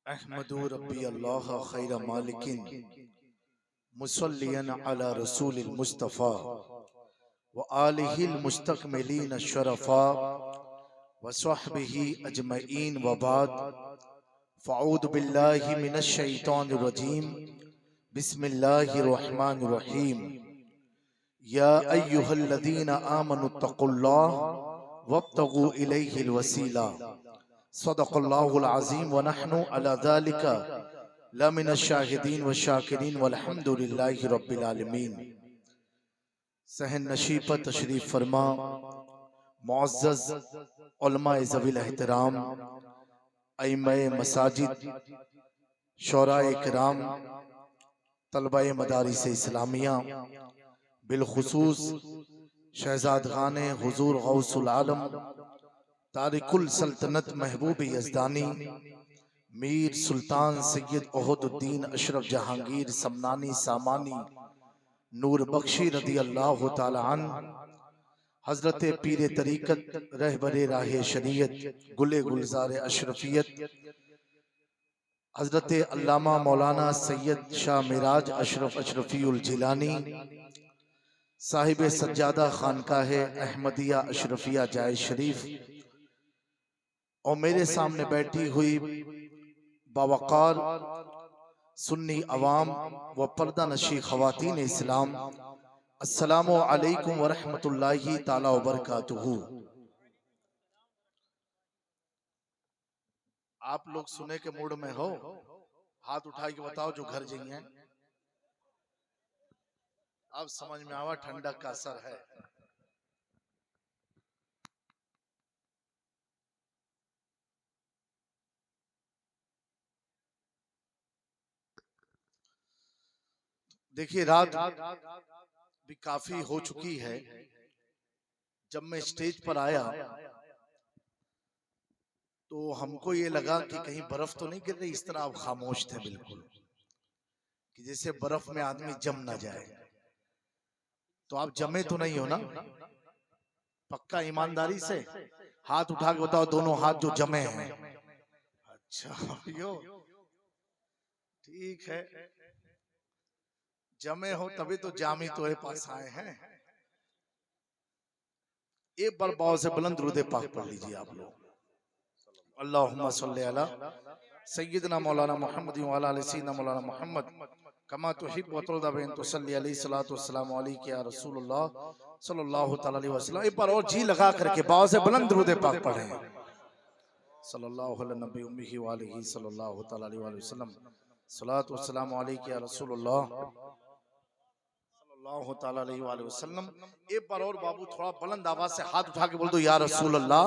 अहमदु रब्बी अल्लाह खैर मालिकिन मुसल्लियन अला रसूलिल मुस्तफ़ा व आलिहिल मुस्तकमिलीन शरफ़ा व स्वहबिही अजमईन व बाद फ़अऊज़ु बिल्लाहि मिनश शैतानिर रजीम बिस्मिल्लाहिर रहमानिर रहीम या अय्युहल्लज़ीना आमनुत्तक़ुल्लाह वब्तगू इलैहिल वसीला सदक़ल्लाहुल अज़ीम व नहनु अला ज़ालिका लमिनश शाहिदीन व शाकिरीन वल्हम्दुलिल्लाहि रब्बिल आलमीन। सहन नशीब पर तशरीफ फरमा मुअज़्ज़ज़ उलमाए ज़वील एहतराम, अइम्माए मसाजिद, शोराए किराम, तलबाए मदारिस इस्लामिया, बिलखुसूस शहज़ादगाने हुज़ूर गौसुल आलम तारिकुल सल्तनत महबूब यज़दानी मीर सुल्तान सैयद ओहदुद्दीन अशरफ जहांगीर समनानी सामानी नूर बख्शी रदी अल्लाह ताला अन्हु, हजरत पीर तरीकत रहबरे राहे शरीयत गुले गुलजार अशरफियत हजरत अल्लामा मौलाना सैयद शाह मिराज अशरफ अशरफीउल जिलानी साहिब सज्जादा खानकाह अहमदिया अशरफिया जाय शरीफ और मेरे सामने बैठी हुई बावकार सुन्नी अवाम व पर्दा नशी खवातीन इस्लाम, अस्सलामु अलैकुम व रहमतुल्लाहि ताला व बरकातुहू। आप लोग सुने के मूड में हो? हाथ उठा के बताओ जो घर जाइए। अब समझ में आवा ठंडक का असर है। देखिए रात भी काफी हो चुकी है। जब मैं स्टेज पर आया तो हमको ये लगा कि कहीं बर्फ तो नहीं गिर रही। इस तरह आप खामोश थे बिल्कुल, कि जैसे बर्फ में आदमी जम ना जाए। तो आप जमे तो नहीं हो ना? पक्का ईमानदारी से हाथ उठा के बताओ दोनों हाथ जो जमे हैं। अच्छा यो ठीक है, जमे हो तभी तो जामी तो पास आए हैं। एक बार बहुत से बुलंद दुरूद पाक पढ़ लीजिए आप लोग। अल्लाहुम्मा सल्ली अला सय्यिदना मौलाना मुहम्मद व अला आलि सय्यिदना मौलाना मुहम्मद कमा तुहिब्बु व तुरदा बिन तुसल्ली अलैहि सलातु वस्सलामु अलैका या रसूलुल्लाह सल्लल्लाहु तआला अलैहि वसल्लम। एक बार और जी लगा करके बहुत से बुलंद दुरूद पाक पढ़ें। सल्लल्लाहु अला नबी उम्मीहि व आलिहि सल्लल्लाहु तआला अलैहि वसल्लम सलातु वस्सलामु अलैका या रसूलुल्लाह सल्लल्लाहु तआला अलैहि वसल्लम। एक बार और बाबू थोड़ा बुलंद आवाज से हाथ उठा के बोल दो या रसूल अल्लाह।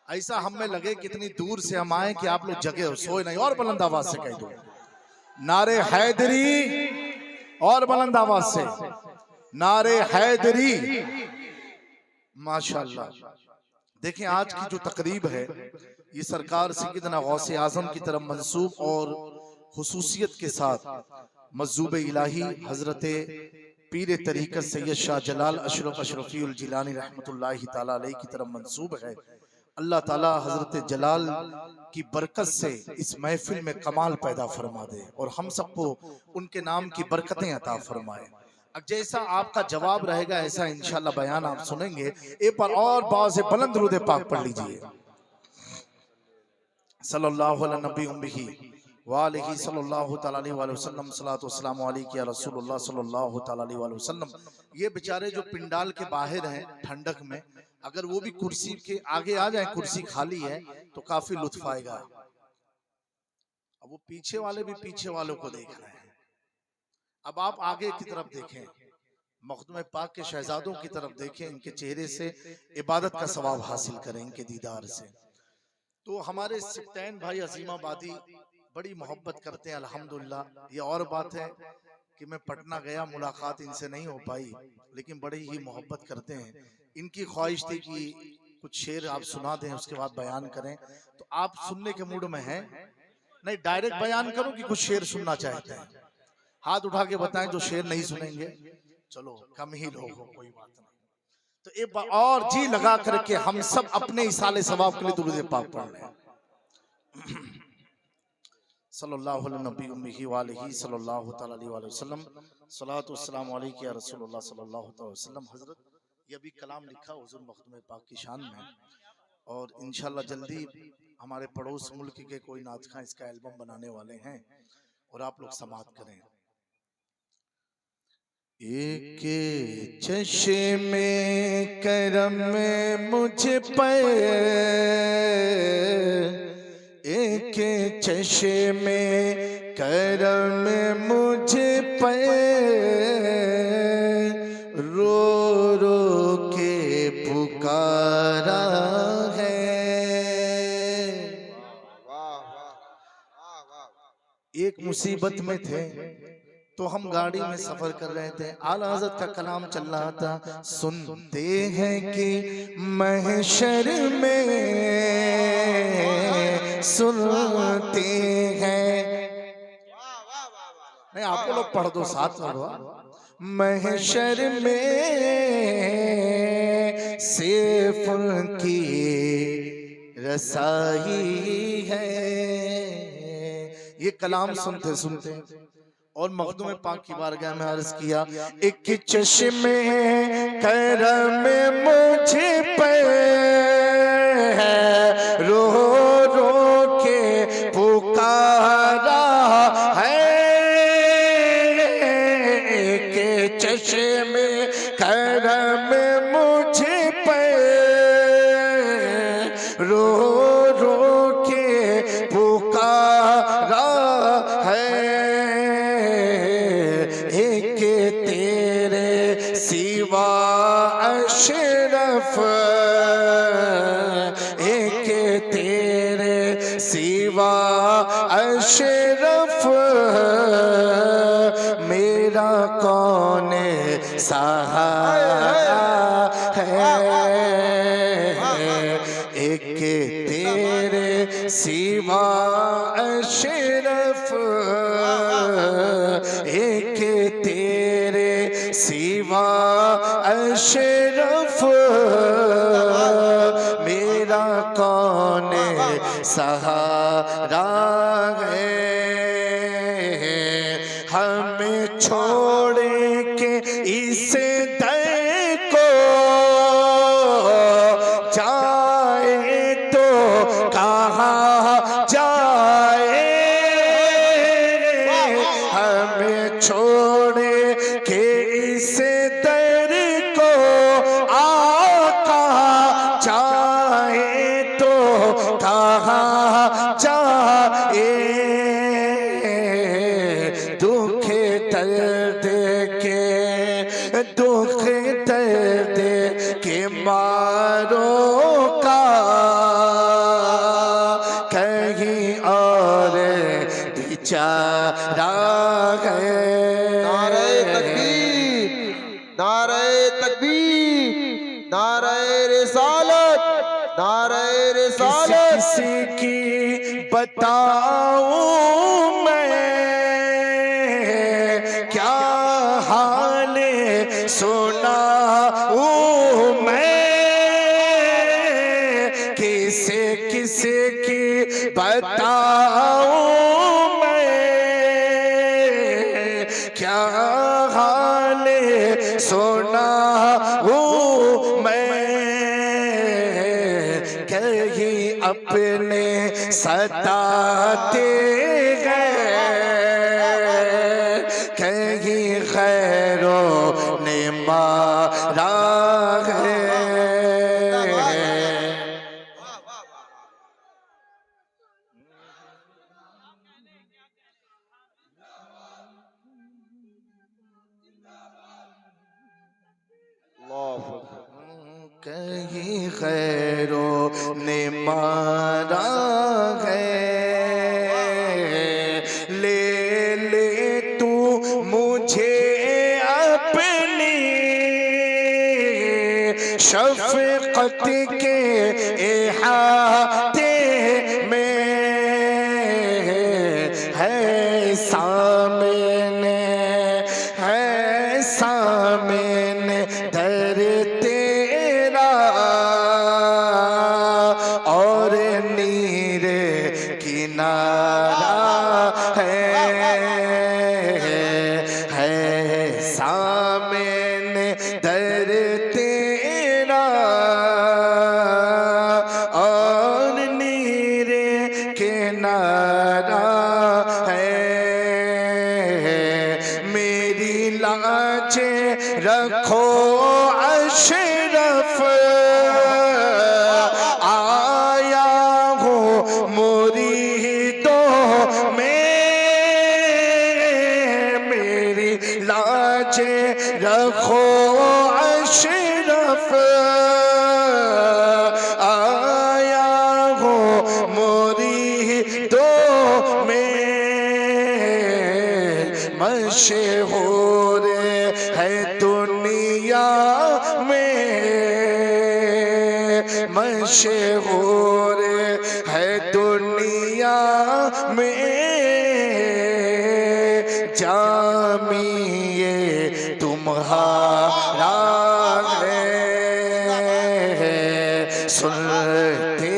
ऐसा हमें लगे कितनी दूर से हम आए कि आप लोग जगे हो, सोए नहीं। और बुलंद आवाज से कह दो नारे हैदरी, और बुलंद आवाज से नारे हैदरी। माशाअल्लाह। देखें आज की जो तकरीब है ये सरकार सैयदना गौसे आजम की तरफ मंसूब और खुसूसियत के साथ मज़्ज़ूब इलाही हजरत पीर तरीक़त सैयद शाह जलाल अशरफ अशरफीउल जिलानी रहमतुल्लाहि ताला अलैहि की तरफ मंसूब है। अल्लाह ताला हजरत जलाल की बरकत से इस महफिल में कमाल पैदा फरमा दे और हम सबको उनके नाम की बरकतें अता फरमाए। अब जैसा आपका जवाब रहेगा ऐसा इंशाल्लाह बयान आप सुनेंगे। एक बार और बात से बुलंद दुरूद पाक पढ़ लीजिए। सल्लल्लाहु अलैहि नबी उम्मीही वालिही सल्लल्लाहु तआला अलैहि वसल्लम सलातु वस्सलामु अलैका या रसूलुल्लाह सल्लल्लाहु तआला अलैहि वसल्लम। ये बेचारे जो पिंडाल के बाहर हैं ठंडक में, अगर वो भी कुर्सी के आगे आ जाए, कुर्सी खाली है तो काफी लुत्फ आएगा। अब वो पीछे वाले भी पीछे वालों को देख रहे हैं। अब आप आगे की तरफ देखें, मखदूम पाक के शहजादों की तरफ देखें, इनके चेहरे से इबादत का सवाब हासिल करें, इनके दीदार से। तो हमारे सिफ्तैन भाई अजीमाबादी बड़ी मोहब्बत करते हैं अल्हम्दुलिल्लाह। ये और बात है कि मैं पटना गया, मुलाकात इनसे नहीं हो पाई, लेकिन बड़ी ही मोहब्बत करते हैं। इनकी ख्वाहिश थी कि कुछ शेर आप सुना दें, उसके बाद बयान करें। तो आप सुनने के मूड में हैं? नहीं डायरेक्ट बयान करो कि कुछ शेर सुनना चाहते हैं? हाथ उठा के बताएं जो शेर नहीं सुनेंगे। चलो कम ही लोग हो, कोई बात नहीं। तो एक बार और जी लगा करके हम सब अपने इसाले सवाब के लिए दुरूद पाक पढ़ लें। सल्लल्लाहु अलैहि सल्लल्लाहु तआला अलैहि वसल्लम सलातु वस्सलामु अलैका या रसूलुल्लाह सल्लल्लाहु तआला अलैहि वसल्लम। हजरत ये भी कलाम लिखा हुजूर मखदूम पाक की शान में, और इंशाल्लाह जल्दी हमारे पड़ोस मुल्क के कोई नात खां इसका एल्बम बनाने वाले हैं और आप लोग समाअत करें। एक चश्मे करम मुझ पर, एक चश्मे करम मुझ पर, रो रो के पुकारा है। एक मुसीबत में थे तो हम गाड़ी में सफर कर रहे थे, आला हज़रत का कलाम चल रहा था। सुनते हैं कि महशर में, सुनते हैं, नहीं आप लोग पढ़ दो साथ पढ़ो। महशर में सिर्फ उनकी रसाई है। ये कलाम सुनते सुनते और मखदूम पाक की बारगाह में अर्ज किया, एक चश्मे करम मुझे पर है, रो रो के पुकारा है। एक चश्मे करम मुझे पर, रो रो के पुकारा है। एक तेरे सिवा अशरफ, एक तेरे सिवा अशरफ, मेरा कौन सहारा है। एक तेरे सिवा अशरफ, एक तेरे सिवा अशरफ, मेरा कौन सहारा है। हमें छोड़ के इस दर को जाए तो कहाँ जाए। हमें छोड़ के इस दर को आका जाए तो कहाँ जाए। दुख दर्द के, दुख दर्द के मारों का कहीं और बेचारा है। नारे तकबीर, नारे तकबीर, नारे रिसालत, नारे रिसालत। किसी की बताऊं मैं क्या हाल सुनाऊं मैं, किसे किसे की बताऊं मैं क्या हाल सुनाऊं मैं। कहीं अपने सताते हैं, कहीं खैरों ने मारा है। कहीं खैरों ने मारा है। ले ले तू मुझे अपनी शफ़क़त के इहाते में, है सामने, है सामने दर तेरा, और नीर किनारा अशरफ आया हूँ मुरीदों में, मशहूर है दुनिया में, मशहूर है दुनिया में, जामिए तुम्हारा है। सुनते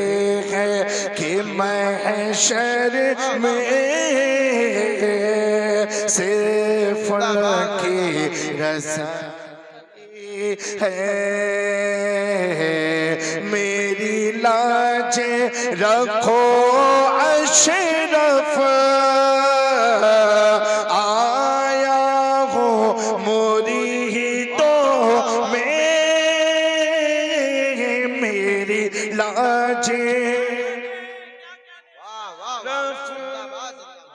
हैं कि महशर में सिर्फ की रज़ाई है। मेरी लाज रखो अशरफ आया हूँ मुरीदों में, मेरी लाज।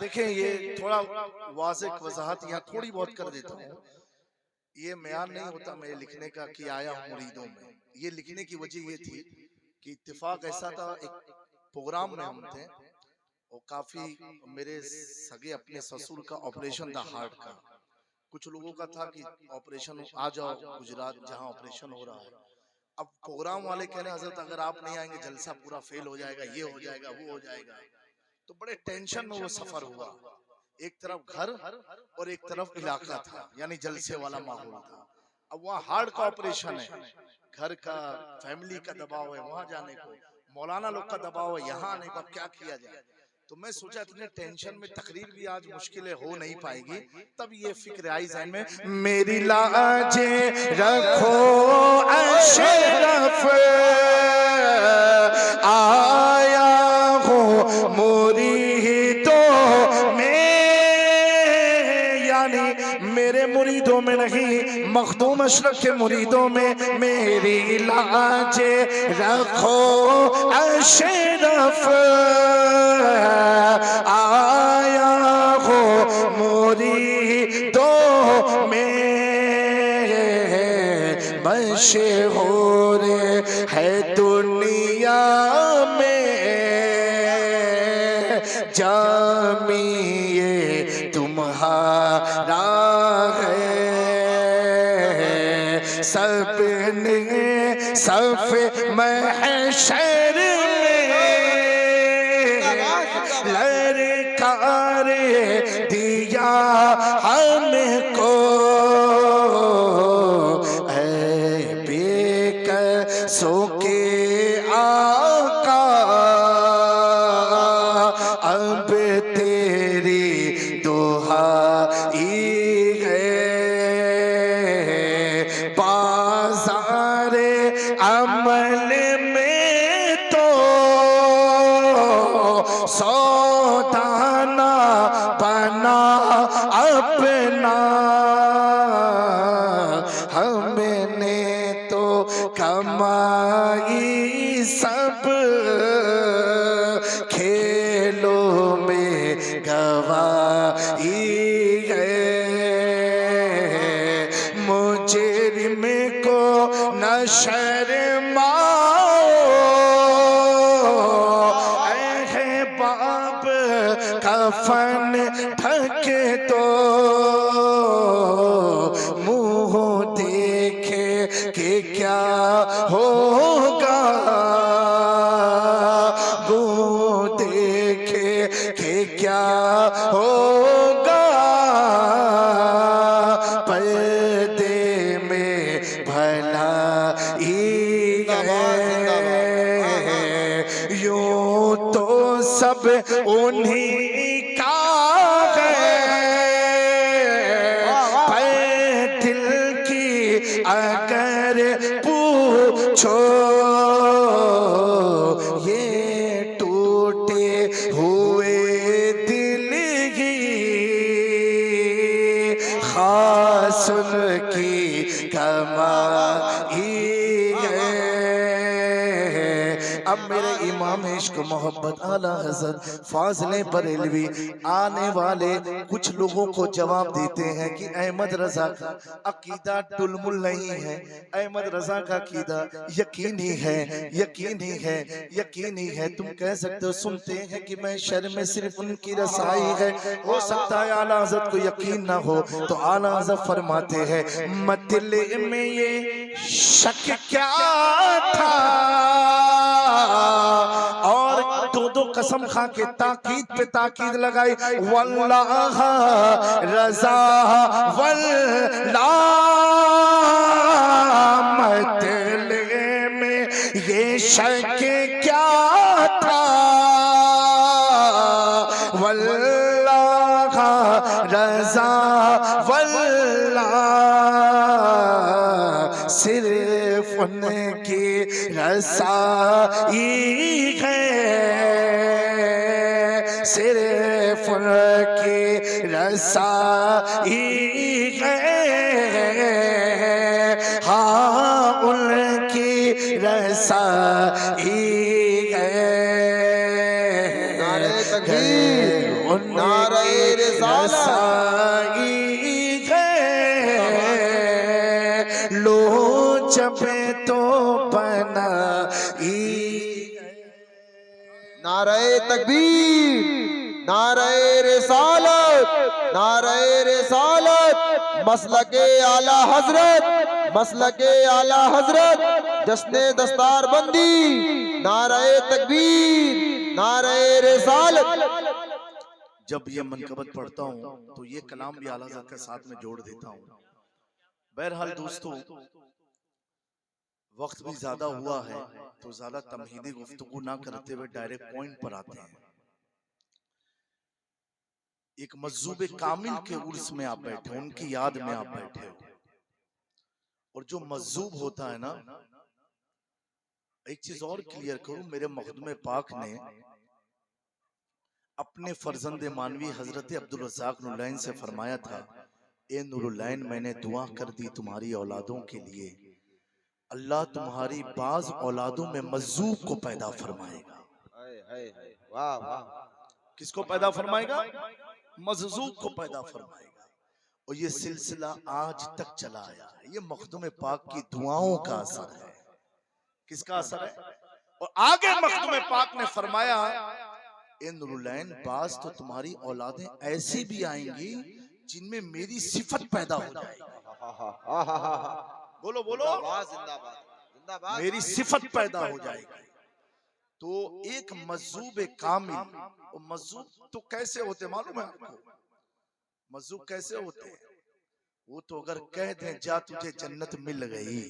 देखें ये थोड़ा वाज़ेह वजाहत यहाँ थोड़ी बहुत कर देता हूँ। ये बयान नहीं होता मेरे लिखने का कि आया हूँ मुरीदों में। ये लिखने की वजह ये थी कि इत्तेफाक ऐसा था, एक प्रोग्राम में हम थे और काफी मेरे सगे अपने ससुर का ऑपरेशन था हार्ट का। कुछ लोगों का था कि ऑपरेशन आ जाओ गुजरात जहाँ ऑपरेशन हो रहा है। अब प्रोग्राम वाले कह रहे हैं हजरत अगर आप नहीं आएंगे जलसा पूरा फेल हो जाएगा, ये हो जाएगा, वो हो जाएगा। तो बड़े टेंशन में वो सफर हुआ। एक तरफ घर और एक तरफ इलाका था, यानी जलसे वाला माहौल था। अब वहाँ हार्ट का ऑपरेशन है, घर का फैमिली का दबाव है वहां जाने को, मौलाना लोग का दबाव है यहाँ आने को, क्या किया जाए। तो मैं सोचा इतने टेंशन में तकरीर भी आज मुश्किलें हो नहीं पाएगी। तब ये फिक्र आई ज़हन में, मेरी लाजे रखो अशरफ आया हूँ मुरीदों में, यानी मेरे मुरीदों में नहीं, मखदूम अशरफ के मुरीदों में। मेरी लाजे रखो अशरफ आया हो मुरीदों में, मशहूर है दुनिया में, जामिए तुम्हारा है। सबने सफ महशर ललकार दिया हमको, ऐ बेकसों के आका अब तेरी दुहाई है। बाज़ारे अमल में तो सौदाना बना अपना, हमने तो कमाई सब खेलों में गवाई है। मुजरिम को न शर्माओ, बाप कफन ढक दो, मुंह देखे कि क्या होगा, मुंह देखे कि क्या होगा। पर्दे में भलाई है, यूं तो सब उन्हीं का है, पर दिल की अगर पूछो ये टूटे हुए दिल ही खास उनकी कमाई है। अब मेरे इमाम इश्क मोहब्बत आला हज़रत फाज़िले बरेलवी आने वाले कुछ लोगों को जवाब देते हैं कि अहमद रजा का अकीदा टुलमुल नहीं है, अहमद रजा का अकीदा यकीनी है, यकीनी है, यकीनी है। तुम कह सकते हो सुनते हैं कि मैं शर में सिर्फ उनकी रसाई है, हो सकता है आला हज़रत को यकीन ना हो, तो आला हज़रत फरमाते हैं मतले में ये शक क्या था, और दो दो कसम खा के ताकीद पे ताकीद लगाई, वल्लाह रजा वल्लाह मतले में ये शक क्या था, वल्लाह रजा वल्लाह सिर्फ उनकी रसाई है, सिर्फ उनकी रसाई है, हाँ उनकी रसाई है। नारे तकबीर, नारे रिसालत, लो जबे तो बना नारे तकबीर, नारे रिसालत, नारे रिसालत, मसलके आला हजरत, मसलके आला हजरत, जश्ने दस्तार बंदी, नारे तकबीर, नारे रिसालत। जब ये मनकबत पढ़ता हूँ तो ये कलाम भी आला हज़रत के साथ में जोड़ देता हूँ। बहरहाल दोस्तों, वक्त भी ज्यादा हुआ है तो ज्यादा तमहीदी गुफ्तगू ना करते हुए डायरेक्ट पॉइंट पर आते हैं। एक मजूब कामिल के उर्स में आप बैठे, उनकी याद में आप बैठे हो, और जो मजूब होता है ना, एक चीज और क्लियर करूं, मेरे मखदूम पाक ने अपने फर्जंद मानवी हजरत अब्दुल रज़्ज़ाक़ नूरुल्लैन से फरमाया था, ए नूरुल्लैन मैंने दुआ कर दी तुम्हारी औलादों के लिए, अल्लाह तुम्हारी बाज औलादों में मजूब को पैदा फरमाएगा। वाह वाह, किसको पैदा फरमाएगा? मजूब को पैदा फरमाएगा। और ये सिलसिला आज तक चला आया है। ये मखदूम पाक की दुआओं का असर है। किसका असर है? और आगे मखदूम पाक ने फरमाया, ए नूरुल्लैन बाज तो तुम्हारी औलादें ऐसी भी आएंगी जिनमें मेरी सिफत पैदा हो जाएगी। बोलो बोलो, जिंदाबाद जिंदाबाद, मेरी सिफत पैदा हो जाएगी। तो एक मजूब कामिल, और मजूब तो कैसे होते मालूम है आपको? मजूब कैसे होते हैं? वो तो अगर कह दें जा तुझे जन्नत मिल गई,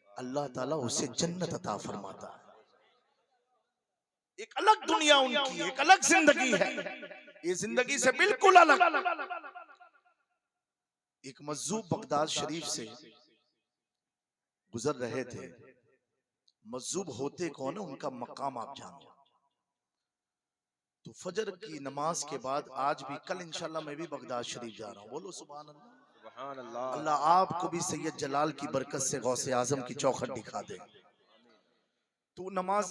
अल्लाह ताला उसे जन्नत अता फरमाता है। एक अलग दुनिया उनकी, एक अलग जिंदगी है, ये जिंदगी से बिल्कुल अलग। एक मजूब बगदाद शरीफ से गुजर रहे थे। मजूब होते कौन है, उनका मकाम आप जानो। तो फजर की नमाज के बाद आज भी, कल इंशाल्लाह मैं भी बगदाद शरीफ जा रहा हूँ। बोलो सुभान अल्लाह। सुभान अल्लाह। अल्लाह आपको भी सैयद जलाल की बरकत से गौसे आजम की चौखट दिखा दे। तो नमाज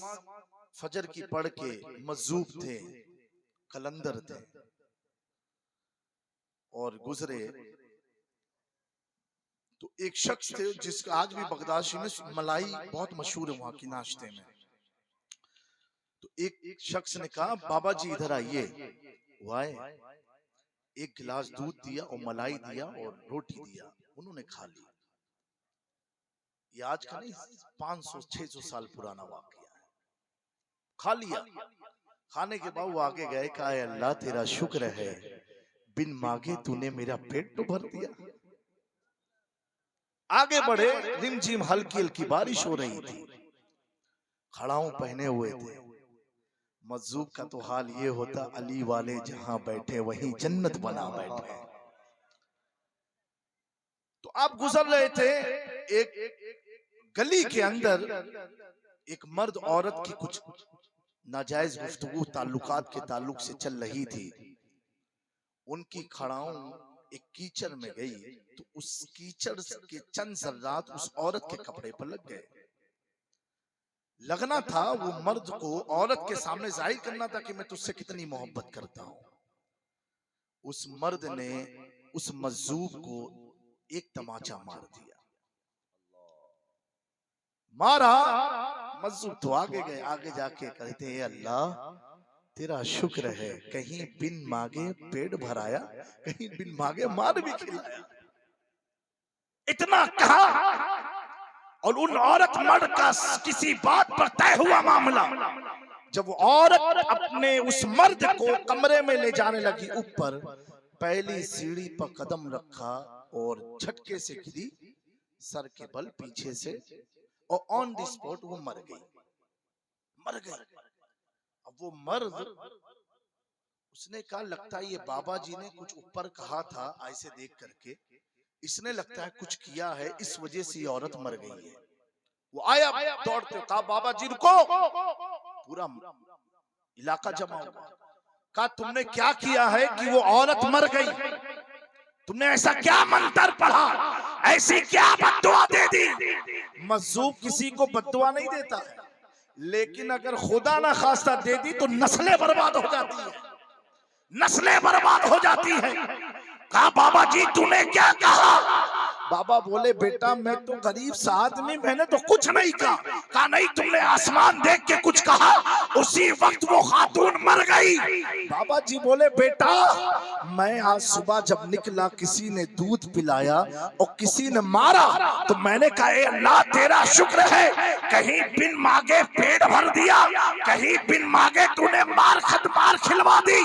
फजर की पढ़ के मजूब थे, कलंदर थे, और गुजरे। तो एक शख्स थे जिसका आज भी बगदाद में मलाई बहुत मशहूर है वहां की नाश्ते में। तो एक शख्स ने कहा, बाबा जी इधर आइए। वो आए, एक गिलास दूध दिया और मलाई दिया और रोटी दिया, उन्होंने खा ली। ये आज का नहीं, 500-600 साल पुराना वाकया है। खा लिया। खाने के बाद वो आगे गए, कहा अल्लाह तेरा शुक्र है, बिन मांगे तूने मेरा पेट तो भर दिया। आगे बढ़े, रिमझिम हल्की हल्की बारिश हो रही थी, खड़ाऊ पहने हुए थे। मजूब का तो हाल ये होता, अली वाले जहां बैठे वहीं जन्नत बना बैठे। तो आप गुजर रहे थे, एक गली के अंदर एक मर्द औरत की कुछ नाजायज गुफ्तगू ताल्लुकात के ताल्लुक से चल रही थी। उनकी खड़ाऊ एक कीचड़ में गई, तो उस कीचड़ के चंद जर्रात उस औरत के कपड़े पर लग गए। लगना था वो मर्द को औरत के सामने जाहिर करना था कि मैं तुझसे कितनी मोहब्बत करता हूं। उस मर्द ने उस मजजूब को एक तमाचा मार दिया। मारा, मजजूब तो आगे गए, आगे जाके कहते हैं अल्लाह तेरा शुक्र है, कहीं बिन मांगे पेट भराया, कहीं बिन मांगे मार भी खिलाया। इतना कहा और उन औरत मर्द का किसी बात पर तय हुआ मामला। जब वो औरत अपने उस मर्द को कमरे में ले जाने लगी ऊपर, पहली सीढ़ी पर कदम रखा और झटके से गिरी सर के बल पीछे से, और ऑन द स्पॉट वो मर गई। मर गई। अब वो मर्द, उसने कहा लगता है ये बाबा जी ने कुछ ऊपर कहा था ऐसे देख करके, इसने लगता है कुछ किया है, इस वजह से ये औरत मर गई है। वो आया दौड़ते, कहा बाबा जी रुको। पूरा इलाका जमा हुआ। कहा तुमने क्या किया है कि वो औरत मर गई? तुमने ऐसा क्या मंत्र पढ़ा, ऐसी क्या बद्दुआ दे दी? मजजूब किसी को बद्दुआ नहीं देता है, लेकिन अगर खुदा ना खास्ता दे दी तो नस्लें बर्बाद हो जाती है, नस्लें बर्बाद हो जाती है। कहा बाबा जी तूने क्या कहा? बाबा बोले बेटा मैं तो गरीब सा आदमी, मैंने तो कुछ नहीं कहा। कहा नहीं तुमने आसमान देख के कुछ कहा, उसी वक्त वो खातून मर गई। बाबा जी बोले बेटा मैं आज सुबह जब निकला किसी ने दूध पिलाया और किसी ने मारा, तो मैंने कहा ए अल्लाह तेरा शुक्र है, कहीं बिन मांगे पेट भर दिया, कहीं बिन मांगे तूने मार खिलवा दी।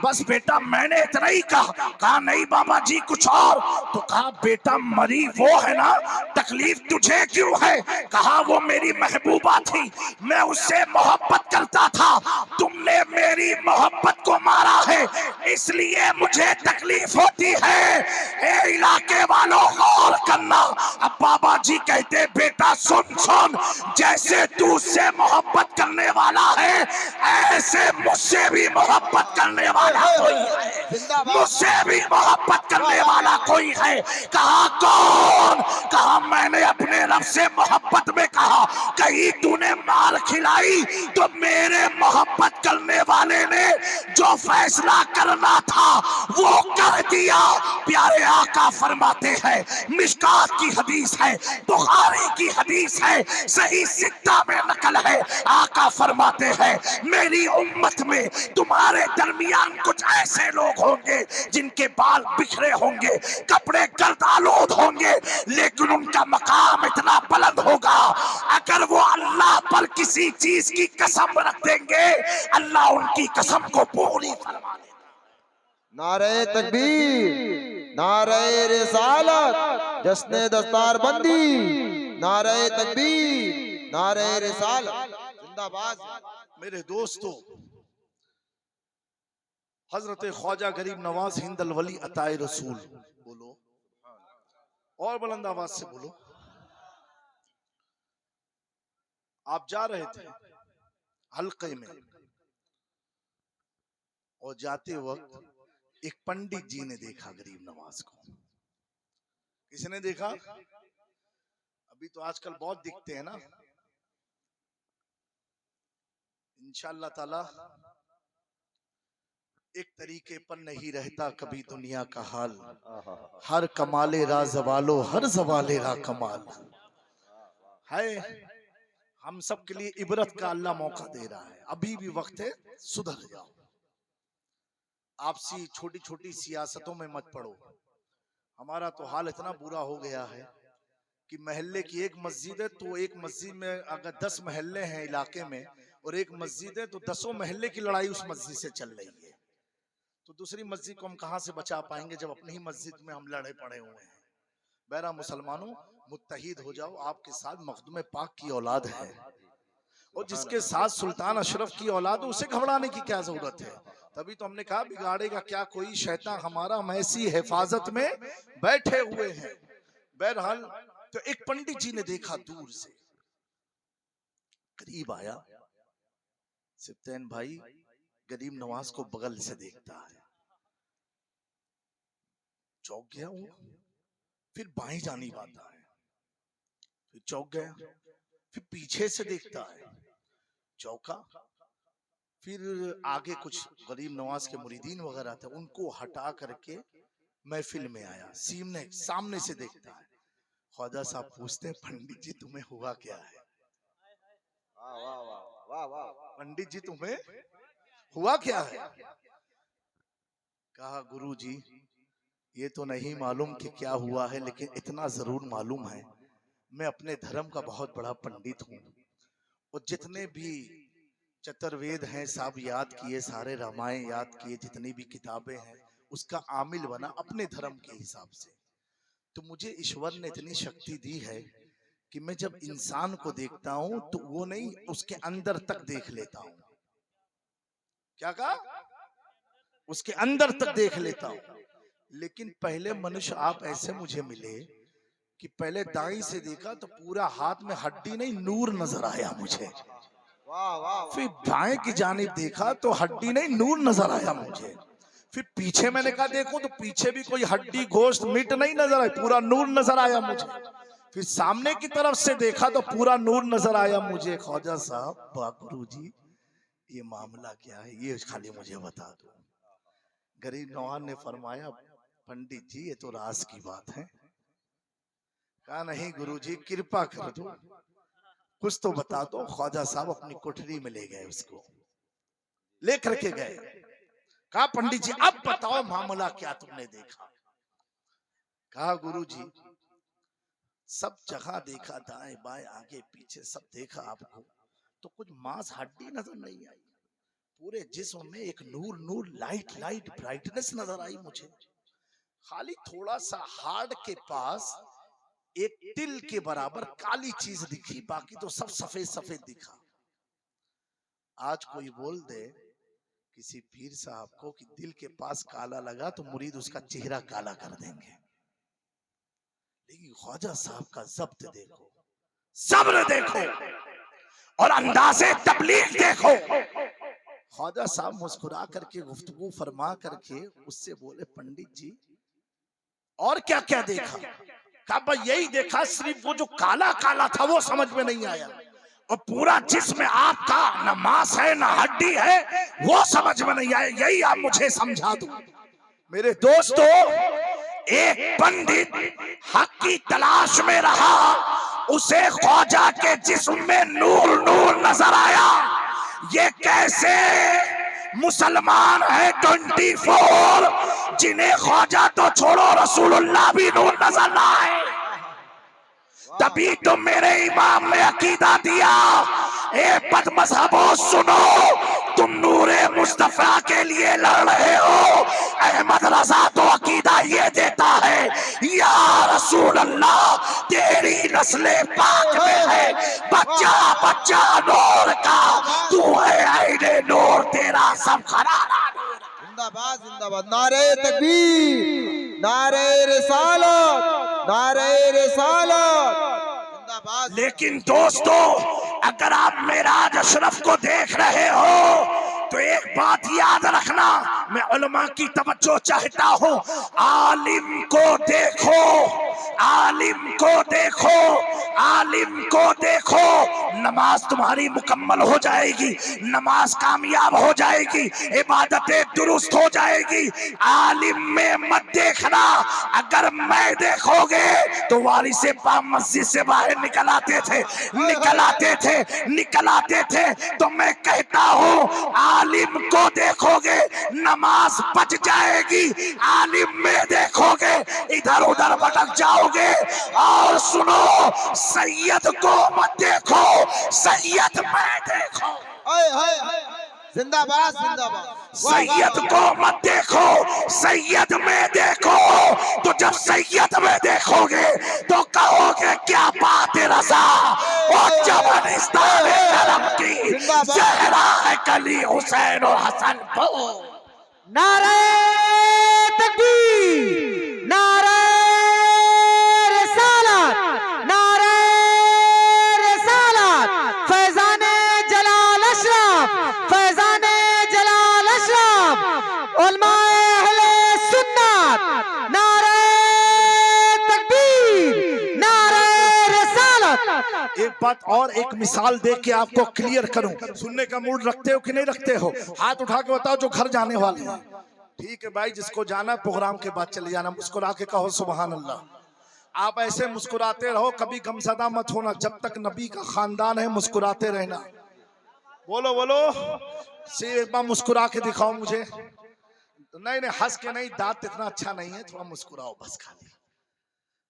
बस बेटा मैंने इतना ही कहा। कहा नहीं बाबा जी कुछ और। तो कहा बेटा मरी वो है ना, तकलीफ तुझे क्यों है? कहा वो मेरी महबूबा थी, मैं उससे मोहब्बत करता था, तुमने मेरी मोहब्बत को मारा है, इसलिए मुझे तकलीफ होती है। ए इलाके वालों गौर करना। अब बाबा जी कहते बेटा सुन सुन, जैसे तू उससे मोहब्बत करने वाला है, ऐसे मुझसे भी मोहब्बत करने वाला कोई है, मुझसे भी मोहब्बत करने वाला कोई है। कहा कौन? कहा मैंने अपने रब से मोहब्बत में कहा कहीं तूने मार खिलाई तो मेरे मोहब्बत करने वाले ने जो फैसला करना था वो कर दिया। प्यारे आका फरमाते हैं, मिशकात की हदीस है, बुखारी की हदीस है, सही सित्ता में नकल है, आका फरमाते हैं मेरी उम्मत में तुम्हारे दरमियान कुछ ऐसे लोग होंगे जिनके बाल बिखरे होंगे, कपड़े गर्दालूद होंगे, लेकिन उनका मकाम इतना बुलंद होगा, अगर वो अल्लाह पर किसी चीज की कसम रख देंगे अल्लाह उनकी कसम को पूरी फरमा देगा। नारे तकबीर, नारे रिसालत, जश्ने दस्तार बंदी, नारे तकबीर, नारे रिसालत, जिंदाबाद। मेरे दोस्तों, हजरत ख्वाजा गरीब नवाज हिंदल वली अताए रसूल, बोलो और बुलंद आवाज से बोलो। आप जा रहे थे हल्के में और जाते वक्त एक पंडित जी ने देखा गरीब नवाज को। किसने देखा? अभी तो आजकल बहुत दिखते हैं ना। इंशाअल्लाह ताला एक तरीके पर नहीं रहता कभी दुनिया का हाल, हर कमाले रा जवालो हर जवाले रा कमाल है। हम सब के लिए इबरत का अल्लाह मौका दे रहा है, अभी भी वक्त है, सुधर जाओ। आपसी छोटी छोटी सियासतों में मत पड़ो। हमारा तो हाल इतना बुरा हो गया है कि महल्ले की एक मस्जिद है तो एक मस्जिद में अगर 10 महल्ले हैं इलाके में और एक मस्जिद है तो 10 महल्ले की लड़ाई उस मस्जिद से चल रही है। तो दूसरी मस्जिद को हम कहां से बचा पाएंगे जब अपनी ही मस्जिद में हम लड़े पड़े हुए हैं। बहरा मुसलमानों मुत्तहिद हो जाओ, आपके साथ मखदूम पाक की औलाद है और जिसके साथ सुल्तान अशरफ की औलाद है उसे घबराने की क्या जरूरत है। तभी तो हमने कहा बिगाड़ेगा क्या कोई शैतान हमारा, हम ऐसी हिफाजत में बैठे हुए हैं। बहरहाल तो एक पंडित जी ने देखा दूर से, करीब आया, सिप्तैन भाई गरीब नवाज को बगल से देखता है, चौंक गया वो, फिर बाएं जानी आता है, फिर चौंक गया, फिर पीछे से देखता है, चौका। फिर आगे कुछ गरीब नवाज के मुरीदीन वगैरह थे, उनको हटा करके महफिल में आया, सामने से देखता है। ख्वाजा साहब पूछते हैं, पंडित जी तुम्हें हुआ क्या है? वाह वाह वाह वाह वाह। पंडित जी तुम्हें हुआ क्या है? कहा गुरु जी ये तो नहीं मालूम कि क्या हुआ है, लेकिन इतना जरूर मालूम है मैं अपने धर्म का बहुत बड़ा पंडित हूँ, और जितने भी चतुर्वेद हैं सब याद किए, सारे रामायण याद किए, जितनी भी किताबें हैं उसका आमिल बना अपने धर्म के हिसाब से। तो मुझे ईश्वर ने इतनी शक्ति दी है कि मैं जब इंसान को देखता हूं तो वो नहीं, उसके अंदर तक देख लेता हूं। क्या कहा? उसके अंदर तक देख लेता हूं। लेकिन पहले मनुष्य आप ऐसे मुझे मिले कि पहले दाई से देखा तो पूरा हाथ में हड्डी नहीं, नूर नजर आया मुझे। वाह वाह। फिर बाएं की जानिब देखा तो हड्डी नहीं, नूर नजर आया मुझे। फिर पीछे मैंने कहा देखो तो पीछे भी कोई हड्डी गोश्त मीट नहीं नजर आया, पूरा नूर नजर आया मुझे। फिर सामने की तरफ से देखा तो पूरा नूर नजर आया मुझे। ख्वाजा साहब, गुरु जी ये मामला क्या है, ये खाली मुझे बता दो। गरीब नवाज ने फरमाया, पंडित जी ये तो राज की बात है। कहा नहीं गुरु जी कृपा कर दो, कुछ तो बता दो। ख्वाजा साहब अपनी कोठरी में ले गए, उसको लेकर के गए। कहा पंडित जी अब बताओ मामला क्या तुमने देखा? कहा गुरु जी सब जगह देखा, दाएं बाएं आगे पीछे सब देखा आपको, तो कुछ मांस हड्डी नजर नहीं आई। पूरे जिस्म में एक नूर नूर लाइट लाइट ब्राइटनेस नजर आई मुझे। खाली थोड़ा सा हार्ड के पास एक तिल के बराबर काली चीज दिखी, बाकी तो सब सफेद सफेद दिखा। आज कोई बोल दे किसी पीर साहब को कि दिल के पास काला लगा तो मुरीद उसका चेहरा काला कर देंगे, लेकिन ख्वाजा साहब का जब्त देखो, सब्र देखो और अंदाज़े तबलीग देखो। ख्वाजा साहब मुस्कुरा करके गुफ्तगू फरमा करके उससे बोले, पंडित जी और क्या क्या देखा? कहा यही देखा, सिर्फ वो जो काला काला था वो समझ में नहीं आया, और पूरा जिस्म आपका न मांस है न हड्डी है वो समझ में नहीं आया, यही आप मुझे समझा दो। मेरे दोस्तों, एक पंडित हक की तलाश में रहा, उसे ख्वाजा के जिस्म में नूर नूर नजर आया। ये कैसे मुसलमान है 24 जिन्हें ख्वाजा तो छोड़ो रसूलुल्लाह भी नूर नजर ना आए? तभी तो मेरे इमाम ने अकीदा दिया, ए बदमज़हबो सुनो, तुम नूरे मुस्तफा के लिए लड़ रहे हो। अहमद रजा तो अकीदा ये देता है, या रसूल अल्लाह तेरी नस्ले पाक में है बच्चा बच्चा नूर का, तू है आईने नूर, तेरा सब खराना नूर। जिंदाबाद जिंदाबाद, नारे तकबीर, नारे रिसालत, नारे रिसालत, जिंदाबाद। लेकिन दोस्तों, अगर आप मेराज अशरफ को देख रहे हो तो एक बात याद रखना, मैं उलमा की तवज्जो चाहता हूँ। आलिम को देखो, आलिम को देखो, आलिम को देखो, नमाज तुम्हारी मुकम्मल हो जाएगी, नमाज कामयाब हो जाएगी, इबादतें दुरुस्त हो जाएगी। आलिम में मत देखना। अगर मैं देखोगे तो वारिस पाक मस्जिद से बाहर निकल आते थे, निकल आते थे, निकल आते थे। तो मैं कहता हूँ आलिम को देखोगे नमाज बच जाएगी, आलिम में देखोगे इधर उधर भटक जाओगे। और सुनो, सैयद को मत देखो, सैयद में देखो। जिंदाबाद जिंदाबाद। सैयद को मत देखो, सैयद में देखो। तो जब सैयद में देखोगे तो कहोगे क्या बात है रजा, और जबरस्तान करम की जहरा है कली हुसैन और हसन को। नारे तकबीर, नारे रिसालत, नारे रिसालत, फैज़ाने जलाल अशरफ, फैज़ाने जलाल अशरफ, उलमाए अहले सुन्नत, नारे तकबीर, नारे रिसालत, एक बात और एक मिसाल दे के आपको क्लियर करूं, सुनने का मूड रखते हो कि नहीं रखते हो? हाथ उठा के बताओ जो घर जाने वाले हैं। ठीक है भाई, जिसको जाना प्रोग्राम के बाद चले जाना, मुस्कुरा के कहो सुभान अल्लाह। आप ऐसे मुस्कुराते रहो, कभी गमज़दा मत होना। जब तक नबी का खानदान है मुस्कुराते रहना। बोलो बोलो, से एक बार मुस्कुरा के दिखाओ मुझे। नहीं नहीं, हंस के नहीं, दांत इतना अच्छा नहीं है, थोड़ा मुस्कुराओ बस खाली।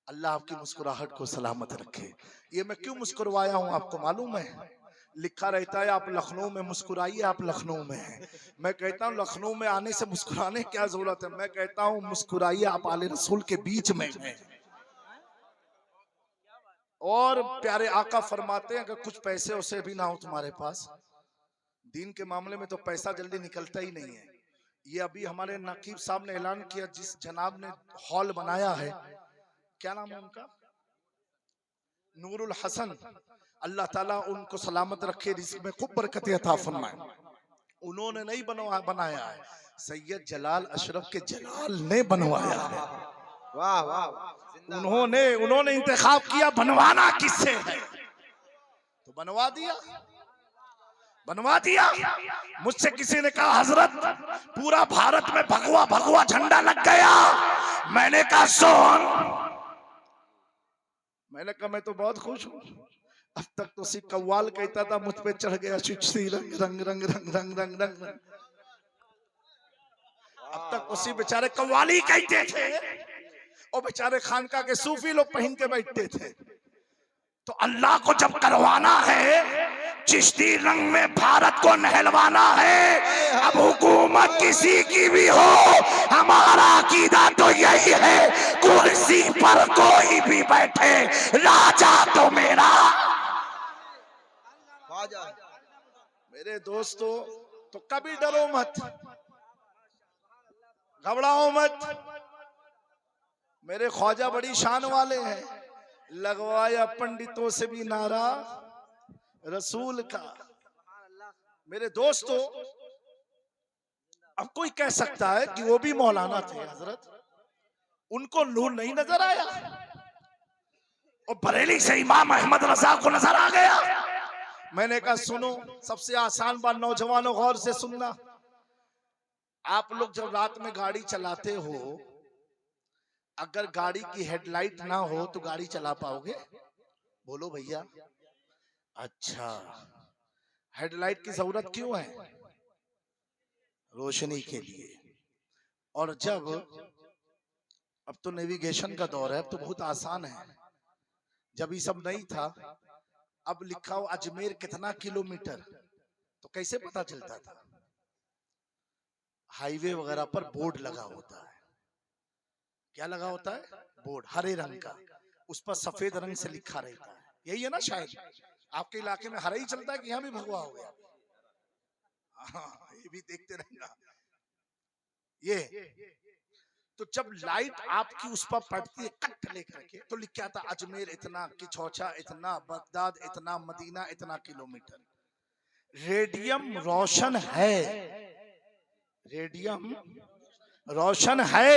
अल्लाह आपकी मुस्कुराहट को सलामत रखे। ये मैं क्यों मुस्कुराया हूँ आपको मालूम है? लिखा रहता है आप लखनऊ में मुस्कुराइए, आप लखनऊ में हैं। मैं कहता हूँ लखनऊ में आने से मुस्कुराने क्या जरूरत है? मैं कहता हूँ मुस्कुराइए, आप आले रसूल के बीच में हैं। और प्यारे आका फरमाते हैं अगर कुछ पैसे उसे भी ना हो तुम्हारे पास, दीन के मामले में तो पैसा जल्दी निकलता ही नहीं है। ये अभी हमारे नकीब साहब ने ऐलान किया, जिस जनाब ने हॉल बनाया है, क्या नाम है उनका, नूरुल हसन, अल्लाह ताला उनको सलामत रखे, रिज़्क़ में खूब बरकत अता फरमाए। उन्होंने नहीं बनाया है, सैयद जलाल अशरफ के जलाल ने बनवाया है। वाह वाह, उन्होंने इंतखाब किया बनवाना किससे है, तो बनवा दिया। मुझसे किसी ने कहा हजरत पूरा भारत में भगवा भगवा झंडा लग गया। मैंने कहा सोन, मैंने कहा मैं तो बहुत खुश हूँ। अब तक तो सिर्फ कव्वाल कहता था, मुझ पे चढ़ गया चिश्ती रंग रंग रंग रंग रंग रंग रंग। अब तक उसी बेचारे कव्वाली कहते थे, और बेचारे खानका के सूफी लोग पहन के बैठते थे। तो अल्लाह को जब करवाना है, चिश्ती रंग में भारत को नहलवाना है, अब हुकूमत किसी की भी हो, हमारा अकीदा तो यही है, कुर्सी पर कोई भी बैठे, राजा तो मेरा। मेरे दोस्तों, तो कभी डरो मत, घबराओ मत। मेरे ख्वाजा बड़ी शान वाले हैं, लगवाया पंडितों से भी नारा रसूल का। मेरे दोस्तों, अब कोई कह सकता है कि वो भी मौलाना थे हजरत, उनको नूर नहीं नजर आया? और बरेली से इमाम अहमद रजा को नजर आ गया। मैंने कहा सुनो, सबसे आसान बात, नौजवानों गौर से सुनना। आप लोग जब रात में गाड़ी चलाते हो, अगर गाड़ी की हेडलाइट ना हो तो गाड़ी चला पाओगे? बोलो भैया। अच्छा, हेडलाइट की जरूरत क्यों है? रोशनी के लिए। और जब, अब तो नेविगेशन का दौर है, अब तो बहुत आसान है। जब ये सब नहीं था, अब लिखा हो अजमेर कितना किलोमीटर, तो कैसे पता चलता था? हाईवे वगैरह पर बोर्ड लगा होता है। क्या लगा होता है? बोर्ड, हरे रंग का, उस पर सफेद रंग से लिखा रहता है। यही है ना शायद? आपके इलाके में हरा ही चलता है कि यहाँ भी भगवा हो गया? हाँ, ये भी देखते रहना। ये तो जब लाइट आपकी उस पर पड़ती है कट लेकर के, तो लिखा आता अजमेर इतना, किछौछा इतना, बगदाद इतना, मदीना इतना किलोमीटर। रेडियम रोशन है, रेडियम रोशन है,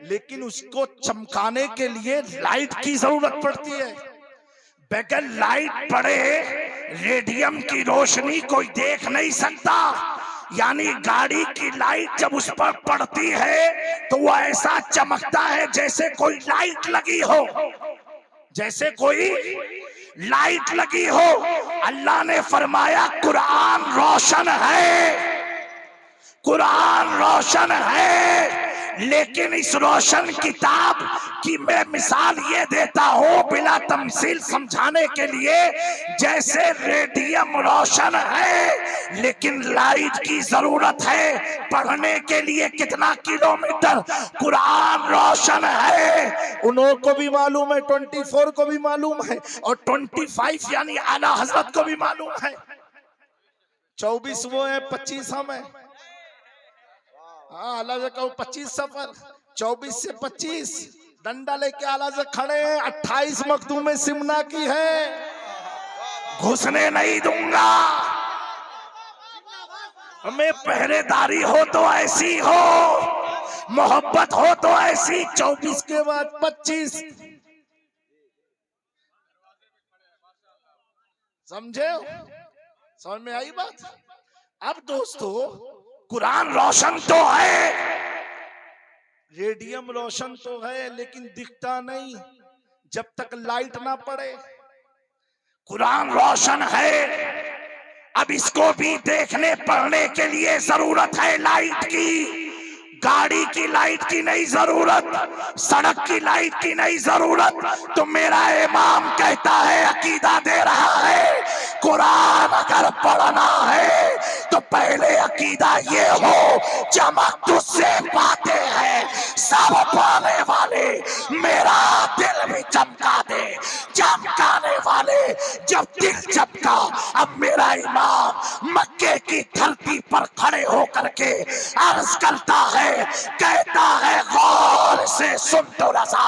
लेकिन उसको चमकाने के लिए लाइट की जरूरत पड़ती है। बगैर लाइट पड़े रेडियम की रोशनी कोई देख नहीं सकता। यानी गाड़ी की लाइट जब उस पर पड़ती है तो वो ऐसा चमकता है जैसे कोई लाइट लगी हो, जैसे कोई लाइट लगी हो। अल्लाह ने फरमाया कुरान रोशन है, कुरान रोशन है, लेकिन इस रोशन किताब की मैं मिसाल ये देता हूँ बिला तमसील समझाने के लिए, जैसे रेडियम रोशन है लेकिन लाइट की जरूरत है पढ़ने के लिए। कितना किलोमीटर? कुरान रोशन है। उन्हों को भी मालूम है, 24 को भी मालूम है, और 25 यानी आला हजरत को भी मालूम है। 24 वो है, 25 हम है। हाँ, अल्लाह से कहो 25 सफर, 24 से 25 डंडा लेके आला से खड़े हैं। 28 मखदूम सिमना की है, घुसने नहीं दूंगा। हमें पहरेदारी हो तो ऐसी हो, मोहब्बत हो तो ऐसी। 24 के बाद 25। समझे? समझ में आई बात? अब दोस्तों, कुरान रोशन तो है, रेडियम रोशन तो है, लेकिन दिखता नहीं जब तक लाइट ना पड़े। कुरान रोशन है, अब इसको भी देखने पढ़ने के लिए जरूरत है लाइट की। गाड़ी की लाइट की नहीं जरूरत, सड़क की लाइट की नहीं जरूरत। तो मेरा इमाम कहता है, अकीदा दे रहा है, कुरान अगर पढ़ना है तो पहले अकीदा ये हो, चमक तुझसे पाते हैं सब पाने वाले, मेरा दिल भी चमका दे। चमकाने वाले जब दिल चमका, अब मेरा इमाम मक्के की धरती पर खड़े होकर के अर्ज करता है, कहता है, गौर से सुन तो रज़ा,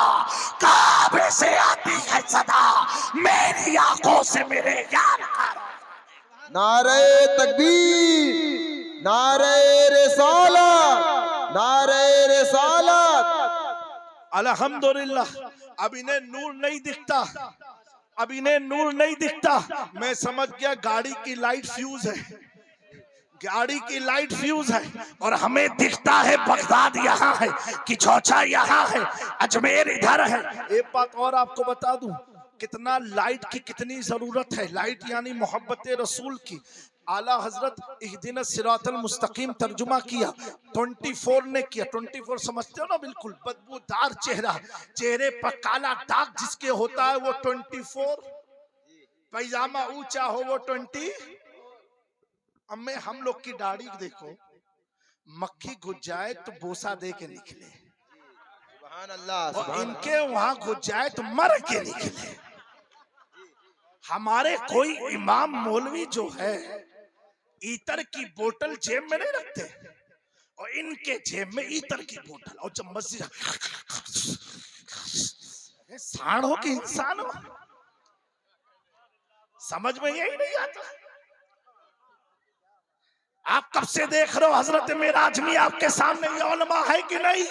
काबे से आती है सदा, मेरी आंखों से मेरे यार का। नारे तकबीर, नारे रिसालत, नारे रिसालत। अल्हम्दुलिल्लाह। अब इन्हें नूर नहीं दिखता, अब इन्हें नूर नहीं दिखता। मैं समझ गया गाड़ी की लाइट फ्यूज है, गाड़ी की लाइट फ्यूज है। और हमें दिखता है बगदाद यहाँ है, किचौचा यहाँ है, अजमेर इधर है। एक बात और आपको बता दूं, कितना लाइट की कितनी जरूरत है। लाइट यानी मोहब्बत रसूल की। आला हजरत इहदिना सिरातल मुस्तकीम तर्जुमा किया, 24 ने किया। 24 समझते हो ना? बिल्कुल बदबूदार चेहरा, चेहरे पर काला दाग जिसके होता है वो 24, पैजामा ऊंचा हो वो 20। अम्मे हम लोग की दाढ़ी देखो, मक्खी घुस जाए तो बोसा दे के निकले, सुभान अल्लाह, और इनके वहां घुस जाए तो मर के निकले। हमारे कोई इमाम मौलवी जो है, ईतर की बोतल जेब में नहीं रखते, और इनके जेब में ईतर की बोतल। और जब मस्जिद, सांड हो कि इंसान हो, समझ में यही नहीं आता। आप कब से देख रहे हो हजरत मेराजमी आपके सामने, ये उलमा है कि नहीं?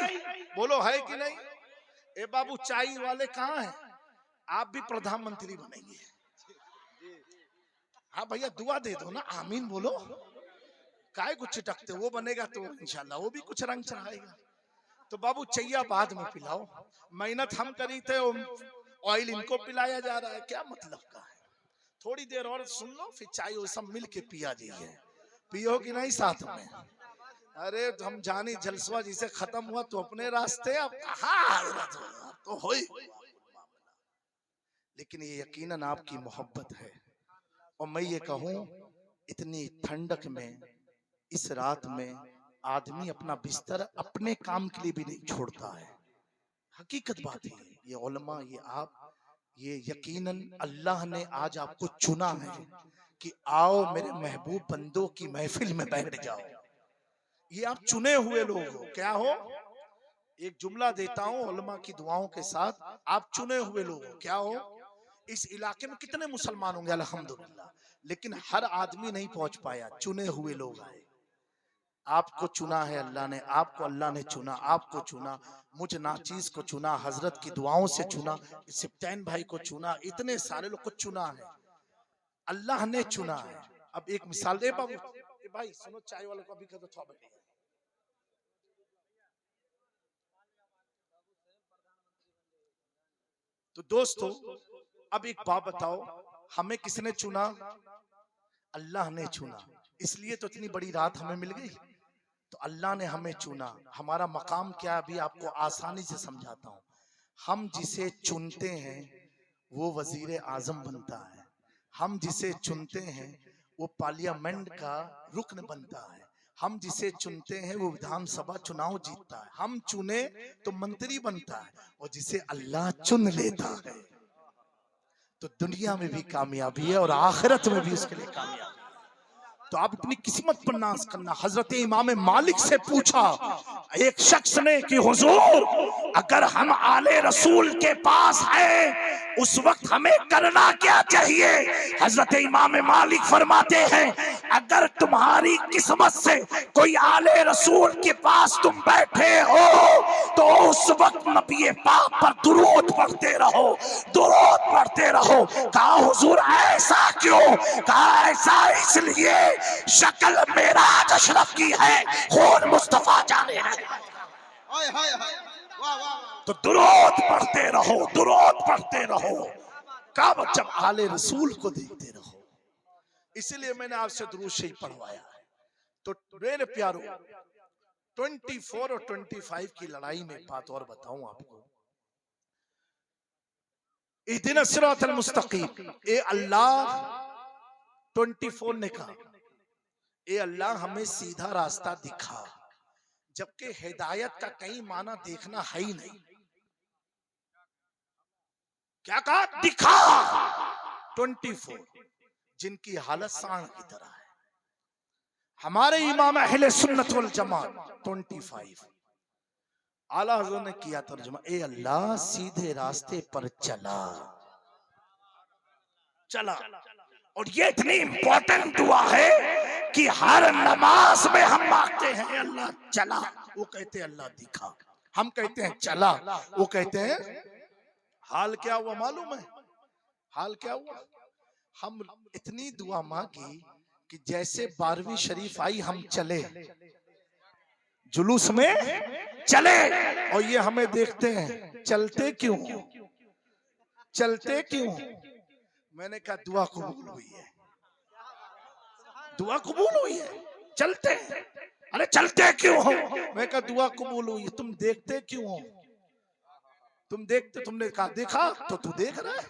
बोलो है कि नहीं? ए बाबू, चाय वाले कहाँ हैं? आप भी प्रधानमंत्री बनेंगे। हाँ भैया, दुआ दे दो ना, आमीन बोलो। काय कुछ चिटकते, वो बनेगा तो इंशाल्लाह वो भी कुछ रंग चढ़ाएगा। तो बाबू, चैया बाद में पिलाओ, मेहनत हम करी थे, ऑयल इनको पिलाया जा रहा है, क्या मतलब का है? थोड़ी देर और सुन लो, फिर चाय वो सब मिल के पिया जाइए। पियो कि नहीं साथ में? अरे हम जानी जलसवा जिसे खत्म हुआ तो अपने रास्ते, अब कहाँ तो हो ही। लेकिन ये यकीनन आपकी मोहब्बत है। और मैं ये कहूं, इतनी ठंडक में, इस रात में आदमी अपना बिस्तर अपने काम के लिए भी नहीं छोड़ता है। हकीकत बात है। ये उलमा, ये आप, ये यकीनन अल्लाह ने आज आपको चुना है कि आओ मेरे महबूब बंदों की महफिल में बैठ जाओ। ये आप चुने हुए लोग हो। क्या हो? एक जुमला देता हूं उलमा की दुआओं के साथ, आप चुने हुए लोग हो। क्या हो? इस इलाके में कितने मुसलमान होंगे? अल्हम्दुलिल्लाह। लेकिन हर आदमी नहीं पहुंच पाया, चुने हुए लोग आए। आपको चुना है अल्लाह ने, आपको अल्लाह ने चुना, आपको चुना, मुझ नाचीज को चुना, हजरत की दुआओं से चुना, सिप्तैन भाई को चुना, इतने सारे लोग को चुना है, अल्लाह ने चुना है। अब एक मिसाल दे बाबू, भाई सुनो, चाय वाले को अभी कर दो थोड़ा बैठे। तो दोस्तों, अब एक बात बताओ, हमें किसने चुना? अल्लाह ने चुना। इसलिए तो इतनी बड़ी रात हमें मिल गई। तो अल्लाह ने हमें चुना। हमारा मकाम क्या है अभी आपको आसानी से समझाता हूँ। हम जिसे चुनते हैं वो वजीर आजम बनता है, हम जिसे चुनते हैं वो पार्लियामेंट का रुकन बनता है, हम जिसे चुनते हैं वो विधानसभा चुनाव जीतता है, हम चुने तो मंत्री बनता है, और जिसे अल्लाह चुन लेता है तो दुनिया में भी कामयाबी है और आखिरत में भी उसके लिए कामयाबी है। तो आप अपनी किस्मत पर नाज करना। हजरत इमाम मालिक से पूछा एक शख्स ने कि हुजूर, अगर हम आले रसूल के पास हैं उस वक्त हमें करना क्या चाहिए? हजरत इमाम मालिक फरमाते हैं, अगर तुम्हारी किस्मत से कोई आले रसूल के पास तुम बैठे हो तो उस वक्त नबी पाक पर दुरूद पढ़ते रहो, दुरूद पढ़ते रहो। कहा हुजूर ऐसा क्यों? कहा ऐसा इसलिए शक्ल मेराज अशरफ की है, खून मुस्तफा जाने है। हाय हाय हाय, वाह वाह वाह। तो दुरूद पढ़ते रहो, दुरूद पढ़ते रहो। कब? जब आले रसूल को देखते रहो। इसीलिए मैंने आपसे दुरूद शरीफ पढ़वाया है। तो मेरे प्यारो 24 और 25 की लड़ाई में बात और बताऊं आपको। इहदिना सिरातल मुस्तकीम, ए अल्लाह 24 ने कहा, ए अल्लाह हमें सीधा रास्ता दिखा, जबकि हिदायत का कहीं माना देखना है ही नहीं। क्या कहा? दिखा। 24 जिनकी हालत सांड की तरह है। हमारे इमाम अहले सुन्नत वल जमात 25 आला हज़रत ने किया तर्जुमा, ए अल्लाह सीधे रास्ते पर चला चला। और ये इतनी इंपॉर्टेंट दुआ है कि हर नमाज में हम मांगते हैं अल्लाह चला, वो कहते हैं अल्लाह दिखा। हम कहते हैं चला, वो कहते हैं हाल क्या हुआ मालूम है? हाल क्या हुआ? हम इतनी दुआ मांगी कि जैसे 12वीं शरीफ आई हम चले, जुलूस में चले, और ये हमें देखते हैं चलते क्यों, चलते क्यों? मैंने कहा दुआ कबूल हुई है, दुआ कबूल हुई है, चलते हैं। अरे चलते क्यों हो? मैं कहा दुआ कबूल हुई है। तुम देखते क्यों हो? तुम देखते, तुमने कहा देखा, तो तू देख रहा है।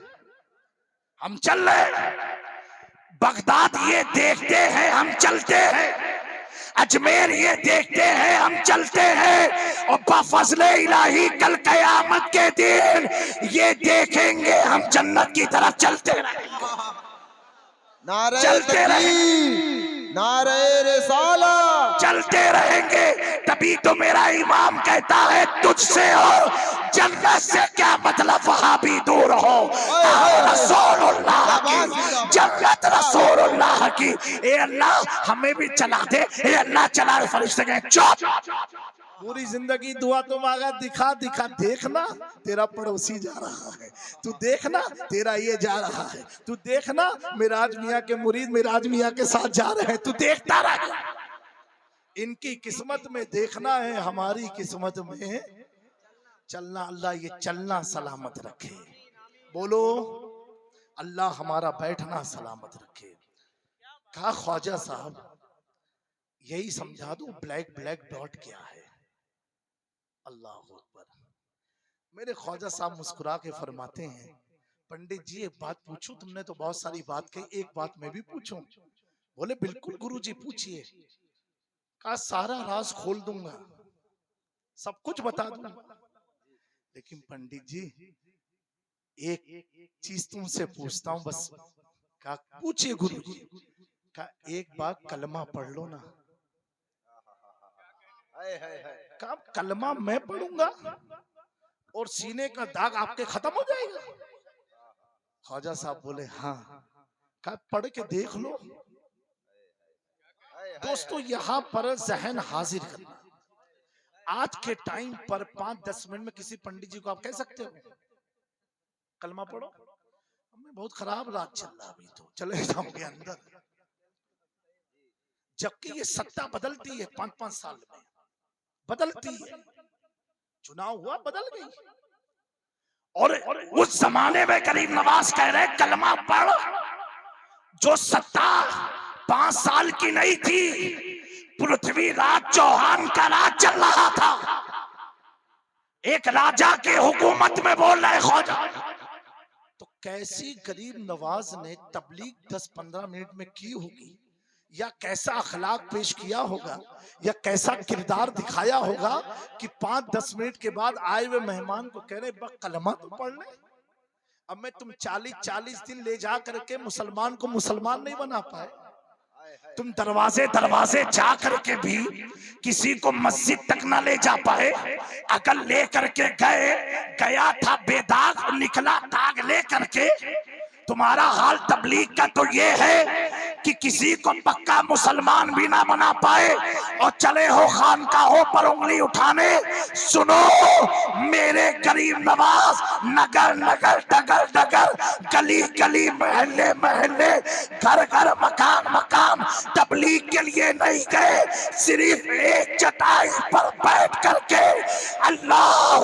हम चल रहे, बगदाद ये देखते हैं हम चलते हैं, अजमेर ये देखते हैं हम चलते हैं, और बफज़ले इलाही कल क़यामत के दिन ये देखेंगे हम जन्नत की तरफ चलते रहेंगे, नारे चलते तकबीर, नारे रिसालत, चलते रहेंगे। तभी तो मेरा इमाम कहता है तुझसे और जन्नत से क्या मतलब, वहां भी दूर हो। रसूलुल्लाह की जन्नत, रसूलुल्लाह की। ए अल्लाह हमें भी चला दे, ए अल्लाह चला। फरिश्ते कहे चुप। पूरी जिंदगी दुआ तो मांगा, दिखा दिखा। देखना तेरा पड़ोसी जा रहा है, तू देखना तेरा ये जा रहा है, तू देखना मिराज मियाँ के मुरीद मिराज मियाँ के साथ जा रहे हैं, तू देखता रह। इनकी किस्मत में देखना है, हमारी किस्मत में चलना। अल्लाह ये चलना सलामत रखे। बोलो अल्लाह हमारा बैठना सलामत रखे। कहा ख्वाजा साहब यही समझा दूं ब्लैक ब्लैक डॉट क्या है? अल्लाह अकबर। मेरे ख्वाजा साहब मुस्कुरा के फरमाते हैं, पंडित जी एक बात पूछूं? तुमने तो बहुत सारी बात कही, एक बात मैं भी पूछूं? बोले बिल्कुल गुरुजी पूछिए। कहा सारा राज खोल दूंगा, सब कुछ बता दूंगा, लेकिन पंडित जी एक चीज तुमसे पूछता हूं बस। कहा पूछिए गुरुजी। कहा एक बार कलमा पढ़ लो ना। कहा कलमा मैं पढ़ूंगा और सीने का दाग आपके खत्म हो जाएगा? ख्वाजा साहब बोले हाँ। कहा पढ़ के देख लो। दोस्तों यहाँ पर जहन हाजिर करना। आज के टाइम पर 5-10 मिनट में किसी पंडित जी को आप कह सकते हो कलमा पढ़ो? हमें बहुत खराब रात चल रहा, अभी तो चले जाओगे अंदर। जबकि ये सत्ता बदलती है 5-5 साल में, बदलती है। चुनाव हुआ बदल गई। और उस जमाने में गरीब नवाज कह रहे कलमा पढ़। जो सत्ता 5 साल की नहीं थी, पृथ्वीराज चौहान का राज चल रहा था। एक राजा के हुकूमत में बोल रहे ख्वाजा। तो कैसी गरीब नवाज ने तबलीग 10-15 मिनट में की होगी, या कैसा अखलाक पेश किया होगा, या कैसा किरदार दिखाया होगा कि 5-10 मिनट के बाद आए हुए मेहमान को कह रहे कलमा तो पढ़ ले। अब मैं तुम 40-40 दिन ले जा करके मुसलमान को मुसलमान नहीं बना पाए। तुम दरवाजे दरवाजे जा करके भी किसी को मस्जिद तक ना ले जा पाए। अगर ले करके गया था बेदाग, निकला दाग ले करके। तुम्हारा हाल तबलीग का तो ये है कि किसी को पक्का मुसलमान भी ना बना पाए और चले हो खानकाहों पर उंगली उठाने। सुनो मेरे गरीब नवाज, नगर नगर डगर डगर, गली गली, महल्ले महल्ले, घर घर, मकान मकान तबलीग के लिए नहीं गए। सिर्फ एक चटाई पर बैठ करके अल्लाह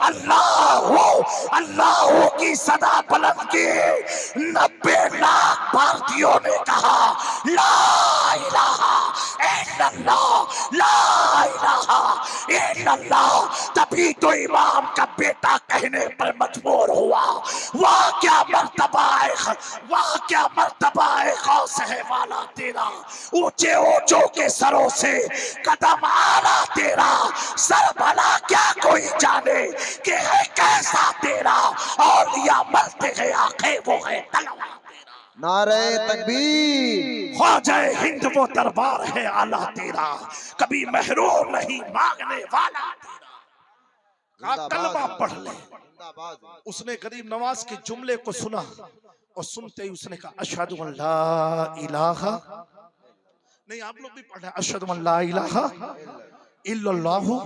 अल्लाह अल्लाह की सदा बुलंद की 90 लाख भारतीयों ने कहा ला इलाहा इल्लल्लाह, ला इलाहा इल्लल्लाह। तभी तो इमाम का बेटा कहने पर मजबूर हुआ, वाह क्या मर्तबा है, वाह क्या मर्तबा है गौस है वाला तेरा। ऊंचे ऊंचों के सरों से कदम आला तेरा, सर भला क्या कोई जाने कि है कैसा तेरा। औलिया मरते हैं आंखें वो है तलवार तेरा। नारे तकबीर। ख्वाजा हिंद वो दरबार है आला तेरा, कभी महरूम नहीं मांगने वाला तेरा। का कलमा पढ़ ले। जिंदाबाद। उसने गरीब नवाज के जुमले को सुना और सुनते ही उसने कहा अशहदु अन ला इलाहा, नहीं आप लोग भी पढ़ रहे हैं, अशहदु अन ला इलाहा इल्लल्लाहु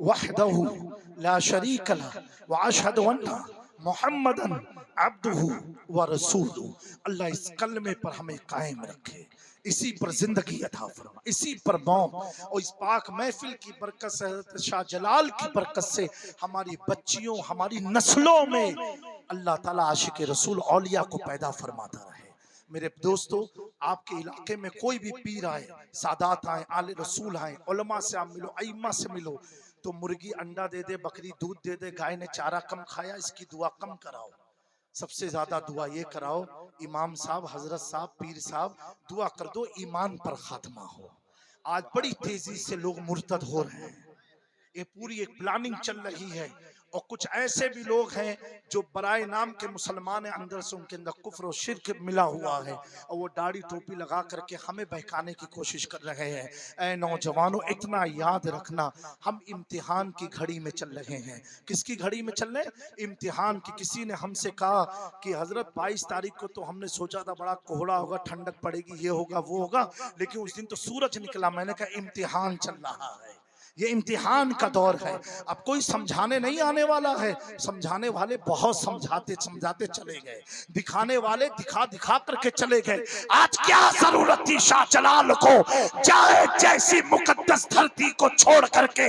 वहदहु ला शरीक लह व अशहदु अन्ना मुहम्मदन अब्दुहु व रसूलुहु। अल्लाह इस कलमे पर हमें कायम रखे, इसी पर जिंदगी अता फरमा, इसी पर मौत। और इस पाक महफिल की बरकत से, हज़रत शाह जलाल की बरकत से हमारी बच्चियों, हमारी नस्लों में अल्लाह ताला आशिक रसूल औलिया को पैदा फरमाता रहे। मेरे दोस्तों, आपके इलाके में कोई भी पीर आए, सादात आए, आले रसूल आए, उलमा से आप मिलो, अइम्मा से मिलो, तो मुर्गी अंडा दे दे, बकरी दूध दे दे, गाय ने चारा कम खाया, इसकी दुआ कम कराओ। सबसे ज्यादा दुआ ये कराओ, इमाम साहब, हजरत साहब, पीर साहब, दुआ कर दो ईमान पर खात्मा हो। आज बड़ी तेजी से लोग मुर्तद हो रहे हैं, ये पूरी एक प्लानिंग चल रही है। और कुछ ऐसे भी लोग हैं जो बराए नाम के मुसलमान हैं, अंदर से उनके अंदर कुफ्र और शिर्क मिला हुआ है, और वो दाढ़ी टोपी लगा करके हमें बहकाने की कोशिश कर रहे हैं। ऐ नौजवानों, इतना याद रखना, हम इम्तिहान की घड़ी में चल रहे हैं। किसकी घड़ी में चल रहे हैं? इम्तिहान की। किसी ने हमसे कहा कि हजरत 22 तारीख को तो हमने सोचा था बड़ा कोहरा होगा, ठंडक पड़ेगी, ये होगा वो होगा, लेकिन उस दिन तो सूरज निकला। मैंने कहा इम्तिहान चल रहा है, ये इम्तिहान का दौर है। अब कोई समझाने नहीं आने वाला है, समझाने वाले बहुत समझाते समझाते चले गए, दिखाने वाले दिखा दिखा करके चले गए। आज क्या जरूरत थी शाह जलाल को जाए जैसी मुकद्दस धरती को छोड़ करके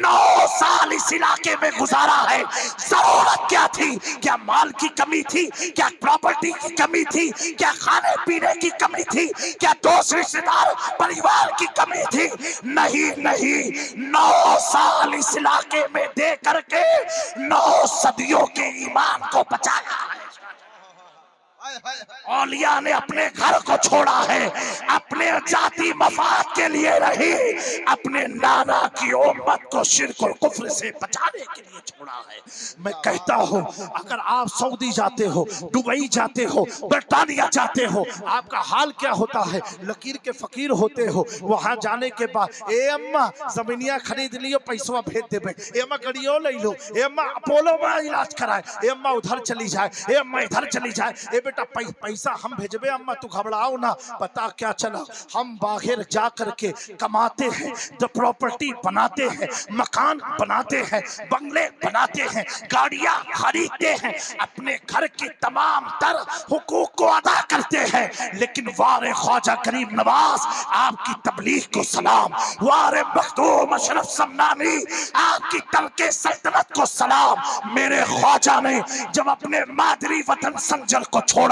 9 साल इस इलाके में गुजारा है। जरूरत क्या थी? क्या माल की कमी थी? क्या प्रॉपर्टी की कमी थी? क्या खाने पीने की कमी थी? क्या दोस्त रिश्तेदार परिवार की कमी थी? नहीं नहीं, 9 साल इस इलाके में दे करके 9 सदियों के ईमान को बचाया है। औलिया ने अपने घर को छोड़ा है, अपने जाति मफाद के लिए नहीं, अपने नाना की उम्मत को शिर्क और कुफ्र से बचाने के लिए छोड़ा है। मैं कहता हूँ, अगर आप सऊदी जाते हो, दुबई जाते हो, बरतानिया जाते हो, आपका हाल क्या होता है? लकीर के फकीर होते हो, वहां जाने के बाद ए अम्मा जमीनिया खरीद लियो, पैसा भेज देबे, ए अम्मा गड़ियो ले लो, ए अम्मा अपोलो में इलाज कराए, ए अम्मा उधर चली जाए, ए अम्मा इधर चली जाए, ए बेटा पैसा हम भेजबे, अम्मा तू घबराओ ना। पता क्या चला, हम बाहर जा करके कमाते हैं, जो प्रॉपर्टी बनाते हैं, मकान बनाते हैं, बंगले बनाते हैं, गाड़ियां खरीदते हैं, अपने घर के तमाम तर हुकूक को अदा करते हैं। लेकिन वारे ख्वाजा गरीब नवाज, आपकी तबलीग को सलाम, वारे मखदूम अशरफ समनानी, आपकी तलके सल्तनत को सलाम। मेरे ख्वाजा ने जब अपने मादरी वतन संजर को छोड़ा,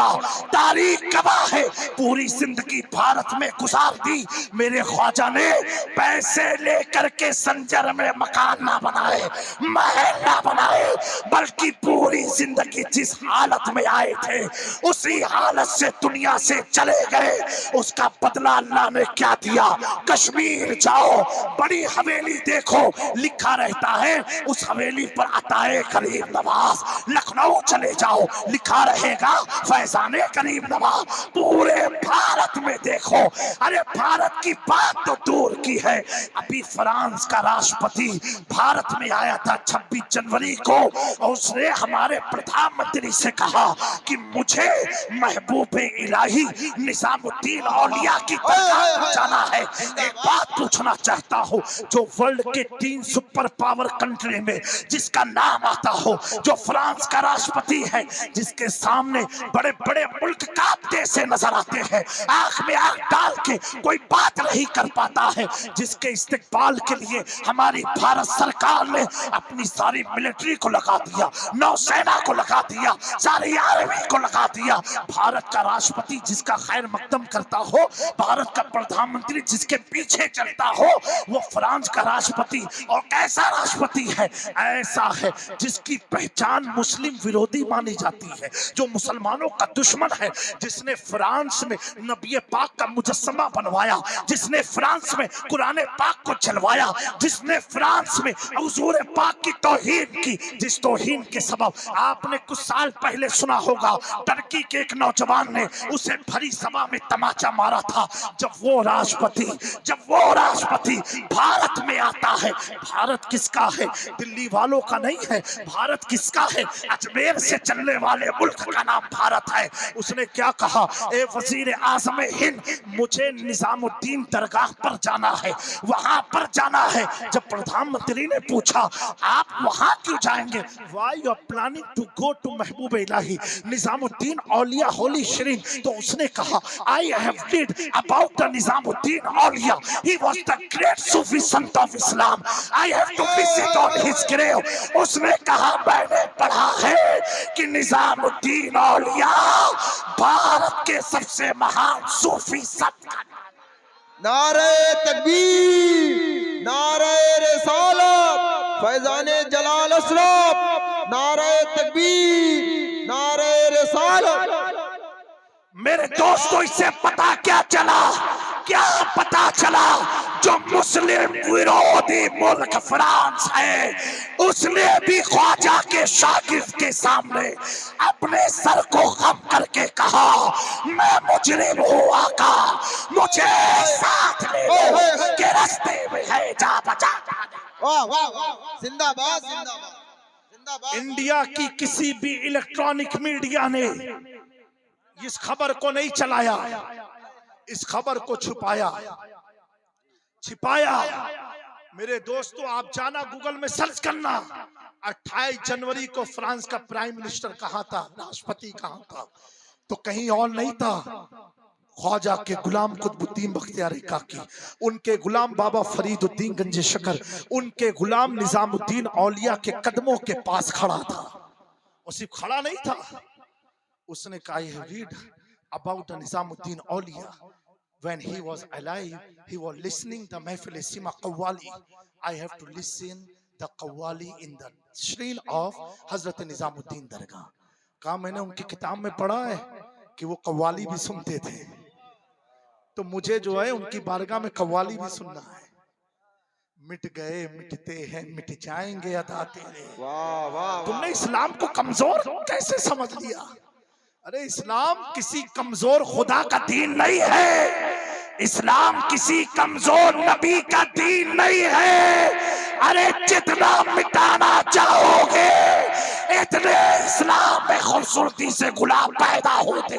तारीख गवाह है, पूरी जिंदगी भारत में गुजार दी। मेरे ख्वाजा ने पैसे लेकर के संजर में मकान ना बनाए, महल ना बनाए, बल्कि पूरी जिंदगी जिस हालत में आए थे उसी हालत से दुनिया से चले गए। उसका बदला अल्लाह ने क्या दिया? कश्मीर जाओ, बड़ी हवेली देखो, लिखा रहता है उस हवेली पर अताए गरीब नवाज। लखनऊ चले जाओ, लिखा रहेगा फैजाने गरीब नवाज। पूरे भारत भारत में देखो, अरे भारत की बात तो दूर की है, अभी फ्रांस का राष्ट्रपति भारत में आया था 26 जनवरी को, और उसने हमारे प्रधानमंत्री से कहा कि मुझे महबूब इलाही निजामुद्दीन औलिया की दरगाह जाना है। एक बात पूछना चाहता हूँ, जो वर्ल्ड के 3 सुपर पावर कंट्री में जिसका नाम आता हो, जो फ्रांस का राष्ट्रपति है, जिसके सामने बड़े बड़े मुल्क कांपते से नजर आते हैं, आंख में आंख डाल के कोई बात नहीं कर पाता है, जिसके इस्तेकबाल के लिए हमारी भारत सरकार ने अपनी सारी मिलिट्री को लगा दिया, नौसेना को लगा दिया, सारी आर्मी को लगा दिया। भारत का राष्ट्रपति जिसका खैर मकदम करता हो, भारत का प्रधानमंत्री जिसके पीछे चलता हो, वो फ्रांस का राष्ट्रपति। और कैसा राष्ट्रपति है? ऐसा है जिसकी पहचान मुस्लिम विरोधी मानी जाती है, जो मुसलमानों का दुश्मन है, जिसने फ्रांस में नबी पाक का मुजस्समा बनवाया, जिसने फ्रांस में कुरान पाक को जलवाया, जिसने फ्रांस में हुजूर पाक की तौहीन की, जिस तौहीन के सबब आपने कुछ साल पहले सुना होगा, टर्की के एक नौजवान ने उसे भरी सभा में तमाचा मारा था। जब वो राष्ट्रपति भारत में आता है, भारत किसका है? दिल्ली वालों का नहीं है, भारत किसका है? अजमेर से चलने वाले मुल्क का नाम भारत है। उसने क्या कहा? ए वजीर आज़म हिंद, मुझे निजामुद्दीन दरगाह पर जाना है, वहां पर जाना है। जब प्रधानमंत्री ने पूछा आप वहां क्यों जाएंगे? Why you are planning to go to Mehboob Ilahi Nizamuddin Auliya holy shrine? तो उसने कहा I have read about the Nizamuddin Auliya, he was the great Sufi sant of Islam, I have to visit on his grave. उसने कहा मैंने पढ़ा है कि निजामुद्दीन औलिया भारत के सबसे महान सूफी संत का नारे तकबीर, नारे रिसालत, फैजाने जलाल अशरफ, नारे तकबीर, नारे रिसालत। मेरे दोस्तों, इससे पता क्या चला? जो मुस्लिम विरोधी मुल्क फ्रांस है, उसने भी ख्वाजा के शागिर्द के सामने अपने सर को खम करके कहा मैं मुजरिम हूँ आका, मुझे साथ ले लो के रास्ते में है, जा बचा। वाह वाह वाह, जिंदाबाद जिंदाबाद जिंदाबाद। इंडिया की किसी भी इलेक्ट्रॉनिक मीडिया ने इस खबर को नहीं चलाया, इस खबर को छिपाया। मेरे दोस्तों, आप जाना गूगल में सर्च करना, 28 जनवरी को फ्रांस का प्राइम मिनिस्टर कहाँ था, राष्ट्रपति कहाँ था? तो कहीं और नहीं था, ख्वाजा के गुलाम कुतुबुद्दीन बख्तियार काकी, उनके गुलाम बाबा फरीदुद्दीन गंजे शकर, उनके गुलाम निजामुद्दीन औलिया के कदमों के पास खड़ा था। और सिर्फ खड़ा नहीं था, उसने कहा है read about Nizamuddin Auliya, when he was alive he was listening the महफिल सीमा qawwali, I have to listen the qawwali in the shrine of Hazrat Nizamuddin दरगाह। कहा मैंने उनकी किताब में पढ़ा है कि वो कव्वाली भी सुनते थे, तो मुझे जो है उनकी बारगाह में कव्वाली भी सुनना है। मिट गए मिटते हैं मिट जाएंगे अदा तेरे। वाह वाह, तुमने इस्लाम को कमजोर कैसे समझ लिया? अरे इस्लाम किसी कमजोर खुदा का दीन नहीं है, इस्लाम किसी कमजोर नबी का दीन नहीं है। अरे जितना मिटाना चाहोगे इतने इस्लाम में खूबसूरती से गुलाम पैदा होते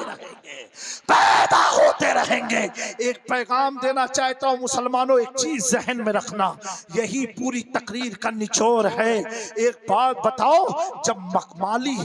रहेंगे। एक पैगाम देना चाहता हूँ मुसलमानों, एक चीज जहन में रखना, यही पूरी तकरीर का निचोड़ है। एक बात बताओ, जब माली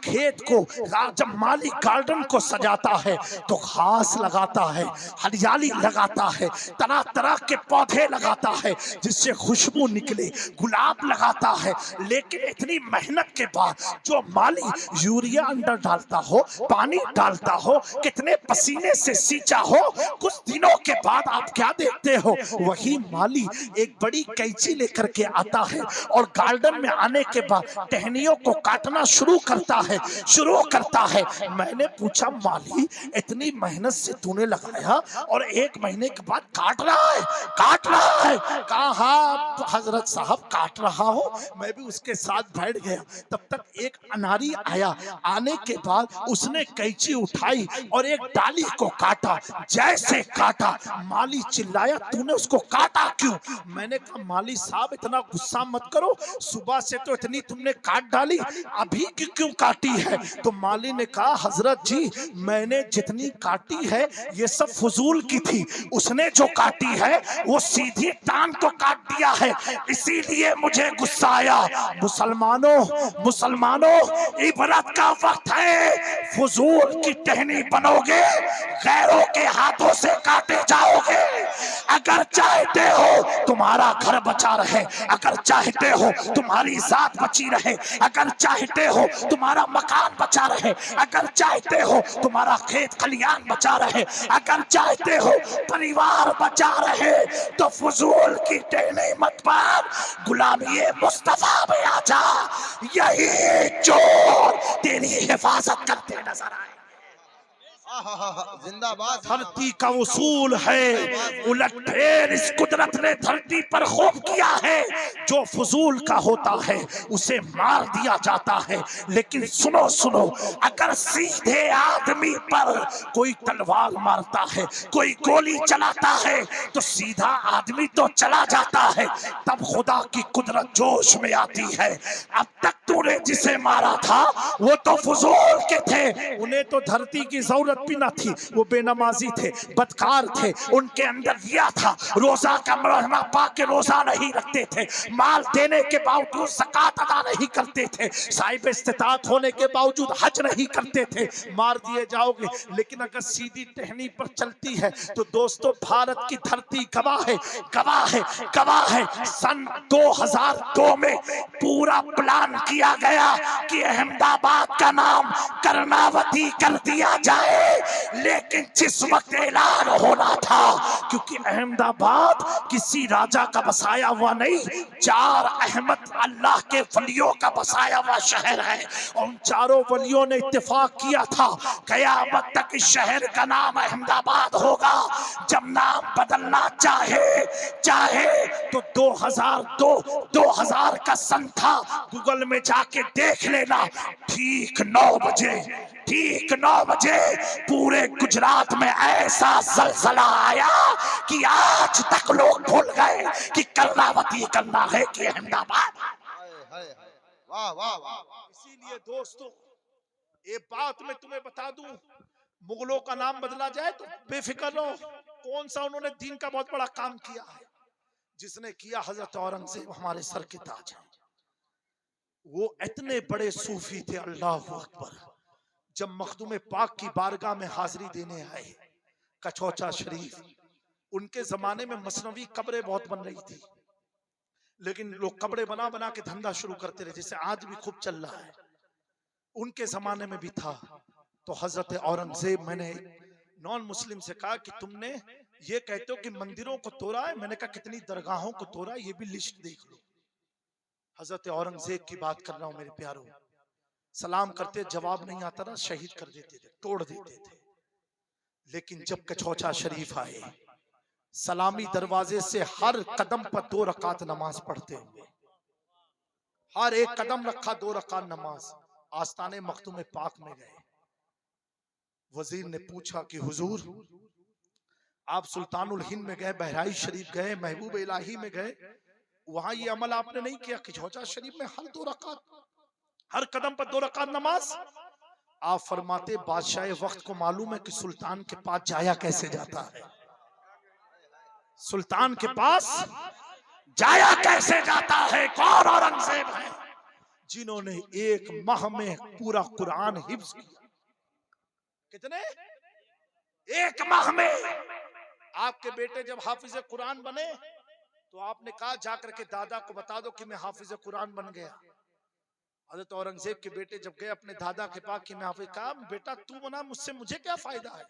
खेत को, जब माली गार्डन को सजाता है तो घास लगाता है, हरियाली लगाता है, तरह तरह के पौधे लगाता है जिससे खुशबू निकले, गुलाब लगाता है। लेकिन इतनी मेहनत के बाद जो माली यूरिया अंदर डालता हो, पानी डालता हो, कितने पसीने से सींचा हो, कुछ दिनों के बाद आप क्या देखते हो? वही माली एक बड़ी कैंची लेकर के आता है और गार्डन में आने के बाद टहनियों को काटना शुरू करता है। मैंने पूछा माली इतनी मेहनत से तूने लगाया और 1 महीने के बाद काट रहा है? कहा हाँ हजरत साहब काट रहा हो। मैं भी उसके साथ बैठ गया। तब तक एक अनारी आया, आने के बाद उसने कैंची उठाई और एक डाली को काटा। जैसे काटा। माली चिल्लाया, तूने उसको काटा क्यों? मैंने कहा माली साहब इतना गुस्सा मत करो, सुबह से तो इतनी तुमने काट डाली, अभी क्यों काटी है? तो माली ने कहा हजरत जी मैंने जितनी काटी है ये सब फजूल की थी, उसने जो काटी है वो सीधी टांग को काट दिया है, इसीलिए मुझे गुस्सा आया। मुसलमानों इबरत का वक्त है, फजूल की टहनी बनोगे, गैरों के हाथों से काटे जाओगे। अगर चाहते हो तुम्हारा घर बचा रहे, अगर चाहते हो तुम्हारी जात बची रहे, अगर चाहते हो तुम्हारा मकान बचा रहे, अगर चाहते हो तुम्हारा खेत खलियान बचा रहे, अगर चाहते हो परिवार बचा रहे, तो फजूल की टहनी मत पार, गुलामी मुस्तफा में आ जा। यही चोर तेरी हिफाजत करते नजर आए। जिंदाबाद। धरती का उसूल है, उलटफेर इस कुदरत ने धरती पर खूब किया है। जो फजूल का होता है उसे मार दिया जाता है, लेकिन सुनो सुनो, अगर सीधे आदमी पर कोई तलवार मारता है, कोई गोली चलाता है, तो सीधा आदमी तो चला जाता है, तब खुदा की कुदरत जोश में आती है। अब तक तूने जिसे मारा था वो तो फजूल के थे, उन्हें तो धरती की जरूरत भी ना थी, वो बेनमाजी थे, बदकार थे, उनके अंदर दिया था, रोजा का महीना पा के रोजा नहीं रखते थे, माल देने के बावजूद ज़कात अदा नहीं करते थे, साहिब इस्तिताअत होने के बावजूद हज नहीं करते थे, मार दिए जाओगे। लेकिन अगर सीधी टहनी पर चलती है तो दोस्तों भारत की धरती गवाह है, गवाह है, गवाह है। सन 2002 में पूरा प्लान किया गया कि अहमदाबाद का नाम कर्णावती कर दिया जाए, लेकिन जिस वक्त ऐलान होना था, क्योंकि अहमदाबाद किसी राजा का बसाया हुआ नहीं, 4 अहमद अल्लाह के वलियों का बसाया हुआ शहर है, और उन चारों वलियों ने इत्तेफाक किया था कयामत तक इस शहर का नाम अहमदाबाद होगा। जब नाम बदलना चाहे तो 2000 का सन था, गूगल में जाके देख लेना। ठीक 9 बजे पूरे गुजरात में ऐसा जलजला आया कि आज तक लोग भूल गए कि कर्णावती करना है कि अहमदाबाद। वाह वाह वाह। इसीलिए दोस्तों ये बात मैं तुम्हें बता दूं, मुगलों का नाम बदला जाए तो बेफिक्र रहो, कौन सा उन्होंने दीन का बहुत बड़ा काम किया है, जिसने किया हजरत औरंगजेब हमारे सर के ताज हैं। वो इतने बड़े सूफी थे, अल्लाह अकबर। जब मखदूम पाक की बारगाह में हाजिरी देने आए कचौचा शरीफ, उनके जमाने में मसनवी कब्रें बहुत बन रही थी, लेकिन लोग कब्रें बना बना के धंधा शुरू करते रहे, जैसे आज भी खूब चल रहा है, उनके जमाने में भी था। तो हजरत औरंगजेब, मैंने नॉन मुस्लिम से कहा कि तुमने ये कहते हो कि मंदिरों को तोड़ा है, मैंने कहा कितनी दरगाहों को तोड़ा, ये भी लिस्ट देख लो। हजरत औरंगजेब की बात कर रहा हूं मेरे प्यारों। सलाम करते जवाब नहीं आता ना, शहीद कर देते थे, तोड़ देते थे। लेकिन जब कचौचा शरीफ आए, सलामी दरवाजे से हर कदम पर 2 रकात नमाज पढ़ते हुए, हर एक कदम रखा 2 रकात नमाज। आस्ताने मखदूम पाक में गए, वजीर ने पूछा कि हुजूर आप सुल्तानुल हिंद में गए, बहराइच शरीफ गए, महबूब इलाही में गए, वहां ये अमल आपने नहीं किया? कचौचा शरीफ में हर 2 रकात, हर कदम पर 2 रकात नमाज। आप फरमाते बादशाह वक्त को मालूम है कि सुल्तान के पास जाया कैसे जाता है, सुल्तान के पास जाया कैसे जाता है? कौन? औरंगजेब है, जिन्होंने 1 माह में पूरा कुरान हिफ्ज किया। कितने? 1 माह में। आपके बेटे जब हाफिज कुरान बने तो आपने कहा जाकर के दादा को बता दो कि मैं हाफिज कुरान बन गया। हजरत औरंगजेब के बेटे जब गए अपने दादा के पास कि मैं हाफिज, कहा बेटा तू बना, मुझसे मुझे क्या फायदा है,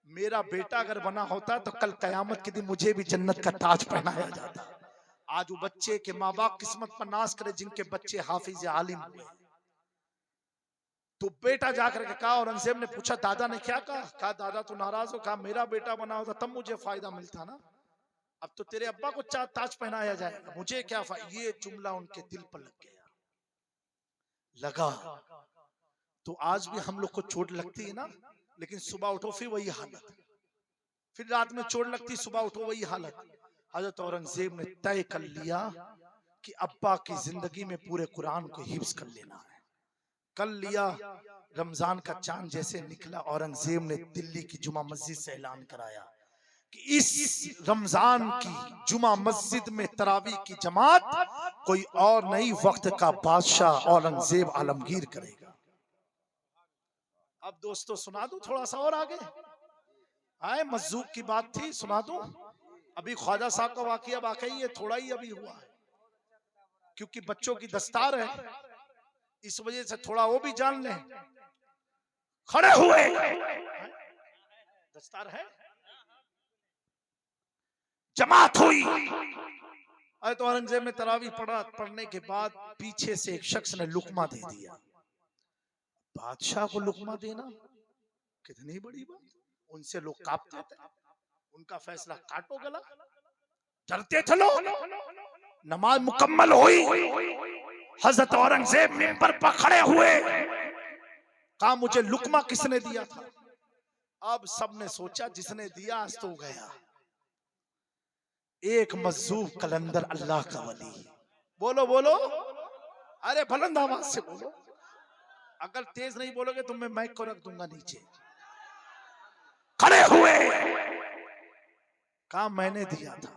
मेरा बेटा अगर बना होता तो कल कयामत के दिन मुझे भी जन्नत का ताज पहनाया जाता। आज वो बच्चे के माँ बाप किस्मत पर नाश करे जिनके बच्चे हाफिज आलिम हुए। तो बेटा जाकर के कहा, औरंगजेब ने पूछा दादा ने क्या कहा दादा तो नाराज हो, कहा मेरा बेटा बना होता तब मुझे फायदा मिलता ना, अब तो तेरे अब्बा को ताज पहनाया जाएगा, मुझे क्या फायदा। ये जुमला उनके दिल पर लग गया, लगा। तो आज भी हम लोग को चोट लगती है ना, लेकिन सुबह उठो फिर वही हालत, फिर रात में चोट लगती, सुबह उठो वही हालत। हजरत औरंगजेब ने तय कर लिया कि अब्बा की जिंदगी में पूरे कुरान को हिफ्ज कर लेना है। कर लिया। रमजान का चांद जैसे निकला, औरंगजेब ने दिल्ली की जुमा मस्जिद से ऐलान कराया कि इस रमजान की जुमा मस्जिद में तरावी की जमात कोई और नहीं, वक्त का बादशाह औरंगजेब आलमगीर करेगा। अब दोस्तों सुना दूं थोड़ा सा और आगे, आए मजूक की बात थी, सुना दूं। अभी ख्वाजा साहब का वाकया वाकई ये थोड़ा ही अभी हुआ है, क्योंकि बच्चों की दस्तार है, इस वजह से थोड़ा वो भी जान लें। खड़े हुए, दस्तार है, जमात हुई। अरे तो औरंगजेब ने तरावी पढ़ने के बाद पीछे से एक शख्स ने लुकमा दे दिया। बादशाह को लुकमा देना कितनी बड़ी बात, उनसे लोग कांपते थे, उनका फैसला काटो गला, डरते थे लोग। नमाज मुकम्मल हुई, हजरत औरंगजेब मिंबर पर खड़े हुए, कहा मुझे लुकमा किसने दिया था। अब सबने सोचा जिसने दिया आज तो गया। एक मजूब कलंदर अल्लाह का वली, बोलो बोलो, अरे बुलंद आवाज से बोलो, अगर तेज नहीं बोलोगे तो मैं माइक को रख दूंगा नीचे। खड़े हुए, कहा मैंने दिया था।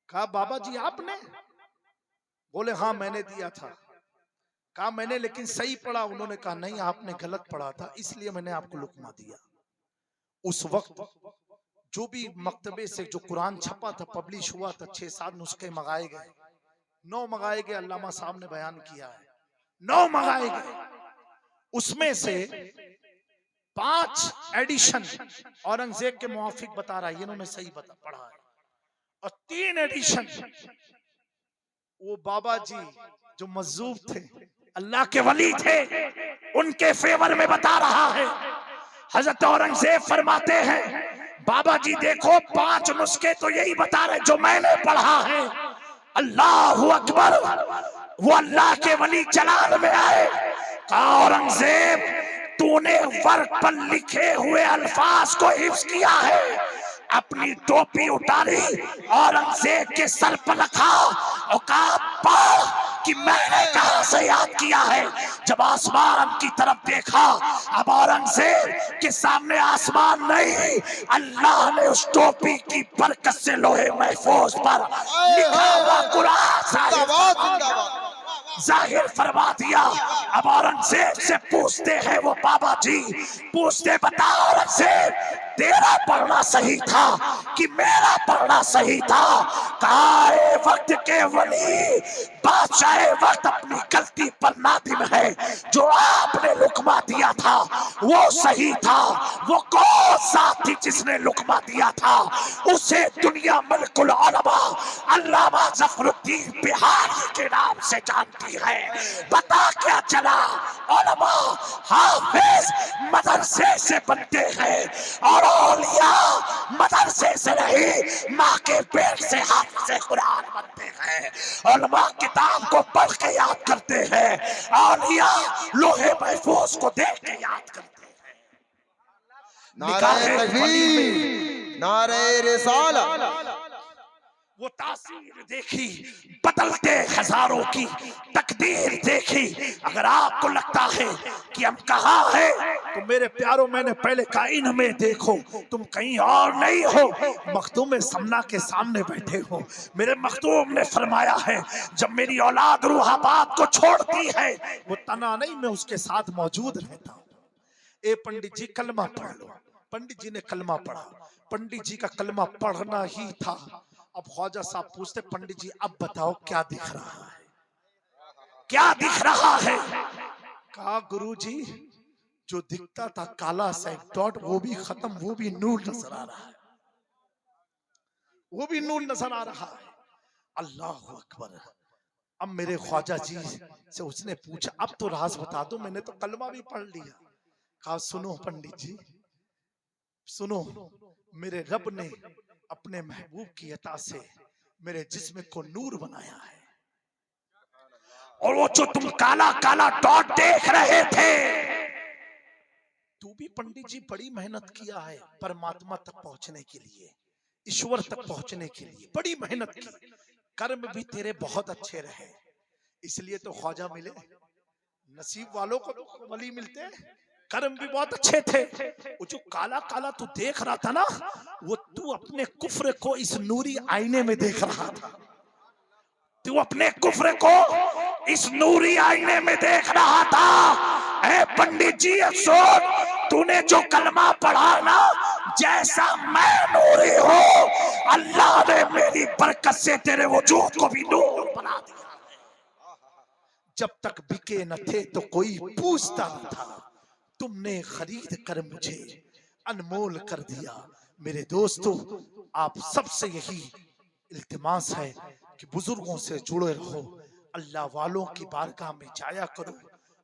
कहा बाबा जी आपने? बोले हाँ मैंने दिया था। कहा मैंने लेकिन सही पढ़ा? उन्होंने कहा नहीं आपने गलत पढ़ा था, इसलिए मैंने आपको लुकमा दिया। उस वक्त जो भी मकतबे से जो कुरान छपा था, पब्लिश हुआ था, 6-7 नुस्खे मंगाए गए, 9 मंगाए गए, अल्लामा साहब ने बयान किया है 9 मंगाए गए। उसमें से 5 एडिशन औरंगजेब के मुआफिक बता रहा है, इन्होंने सही पढ़ा है, और 3 एडिशन वो बाबा जी जो मजूब थे, अल्लाह के वली थे, उनके फेवर में बता रहा है। हजरत औरंगजेब फरमाते हैं बाबा जी देखो 5 नुस्खे तो यही बता रहे जो मैंने पढ़ा है। अल्लाह अकबर। वो अल्लाह के वली जलाल में आए, कहा औरंगजेब तूने वर्क पर लिखे हुए अल्फाज को हिफ्ज किया है। अपनी टोपी उतारी, औरंगजेब के सर पर रखा और कहा पढ़ कि मैंने कहां से याद किया है। जब आसमान की तरफ देखा, अब औरंगजेब के सामने आसमान नहीं, अल्लाह ने उस टोपी की बरकत से लोहे महफूज पर लिखा हुआ कुरान जाहिर फरमा दिया। अब औरंगजेब से पूछते हैं वो बाबा जी, पूछते बता औरंगजेब तेरा पढ़ना सही था कि मेरा पढ़ना सही था। कहा वक्त के वली बादशाह वक्त अपनी गलती पर नादिम है, जो आपने लुकमा दिया था वो सही था। वो कौन सा थी जिसने लुकमा दिया था? उसे दुनिया मलकुल उलमा अल्लामा जफरुद्दीन बिहारी के नाम से जानती है। बता क्या चला? उलमा हाफिज मदरसे से बनते हैं और औलिया मदरसे से नहीं, माँ के पेट से हाफिज कुरान बनते हैं। उलमा किताब को पढ़ के याद करते हैं, औलिया लोहे महफूज को देख के याद करते हैं। नारे तकबीर, नारे रिसालत। वो तासीर देखी, बदलते हजारों की तकदीर देखी। अगर आपको लगता है कि हम कहाँ हैं, तो मेरे प्यारों मैंने पहले कहा इनमें देखो, तुम कहीं और नहीं हो, मखदूम समना के सामने बैठे हो। मेरे मखदूम ने फरमाया है जब मेरी औलाद रूहाबाद को छोड़ती है, वो तना नहीं मैं उसके साथ मौजूद रहता हूँ। ए पंडित जी कलमा पढ़ लो। पंडित जी ने कलमा पढ़ा, पंडित जी का कलमा पढ़ना ही था। अब ख्वाजा साहब पूछते पंडित जी अब बताओ क्या दिख रहा है, क्या दिख रहा है? कहा गुरु जी जो दिखता था काला सा एक डॉट वो भी खत्म, वो भी नूर नजर आ रहा है, वो भी नूर नजर आ रहा है। अल्लाह अकबर। अब मेरे ख्वाजा जी से उसने पूछा अब तो राज बता दो, मैंने तो कलमा भी पढ़ लिया। कहा सुनो पंडित जी सुनो, मेरे रब ने अपने महबूब की अता से मेरे जिस्म को नूर बनाया है, और वो जो तुम काला काला डॉट देख रहे थे, तू भी पंडित जी बड़ी मेहनत किया है परमात्मा तक पहुंचने के लिए, ईश्वर तक पहुंचने के लिए बड़ी मेहनत की, कर्म भी तेरे बहुत अच्छे रहे, इसलिए तो ख्वाजा मिले। नसीब वालों को तो वली मिलते हैं, कर्म भी बहुत अच्छे थे। वो जो काला काला तू देख रहा था ना, वो तू अपने कुफ्र को इस नूरी आईने में देख रहा था। तू अपने कुफ्र को इस नूरी आईने में देख रहा था। ए पंडित जी अफसोस, तूने जो कलमा पढ़ा ना, जैसा मैं नूरी हूँ, अल्लाह ने मेरी बरकत से तेरे वजूद को भी नूर बना दिया। जब तक बिके न थे तो कोई पूछता न था, तुमने खरीद कर मुझे अनमोल कर दिया। मेरे दोस्तों, आप सबसे यही इल्तिमास है कि बुजुर्गों से जुड़े रहो, अल्लाह वालों की बारगाह में जाया करो,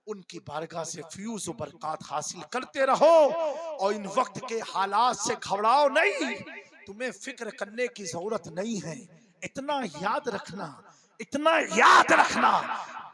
उनकी बारगाह से फ्यूज और बरकत हासिल करते रहो, और इन वक्त के हालात से घबराओ नहीं। तुम्हें फिक्र करने की जरूरत नहीं है। इतना याद रखना, इतना याद रखना,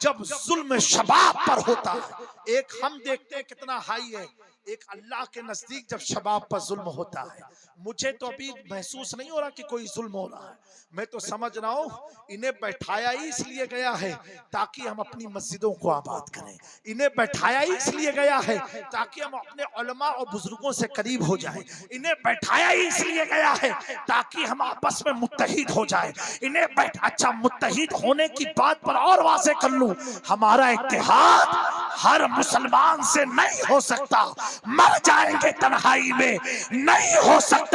जब जुल्म शबाब पर होता है, एक हम देखते हैं कितना हाई है, एक अल्लाह के नजदीक जब शबाब पर जुल्म होता है, मुझे तो अभी महसूस नहीं हो रहा कि कोई जुल्म हो रहा है। मैं तो समझ रहा हूँ इन्हें बैठाया ही इसलिए गया है ताकि हम अपनी मस्जिदों को आबाद करें। इन्हें बैठाया ही इसलिए गया है ताकि हम अपने उलमा और बुजुर्गों से करीब हो जाएं। इन्हें बैठाया ही इसलिए गया है ताकि हम आपस में मुत्तहिद हो जाएं। इन्हें अच्छा, मुत्तहिद होने की बात पर और वाज़ेह कर लूं, हमारा इत्तेहाद हर मुसलमान से नहीं हो सकता, मर जाएंगे तन्हाई में, नहीं हो सकता।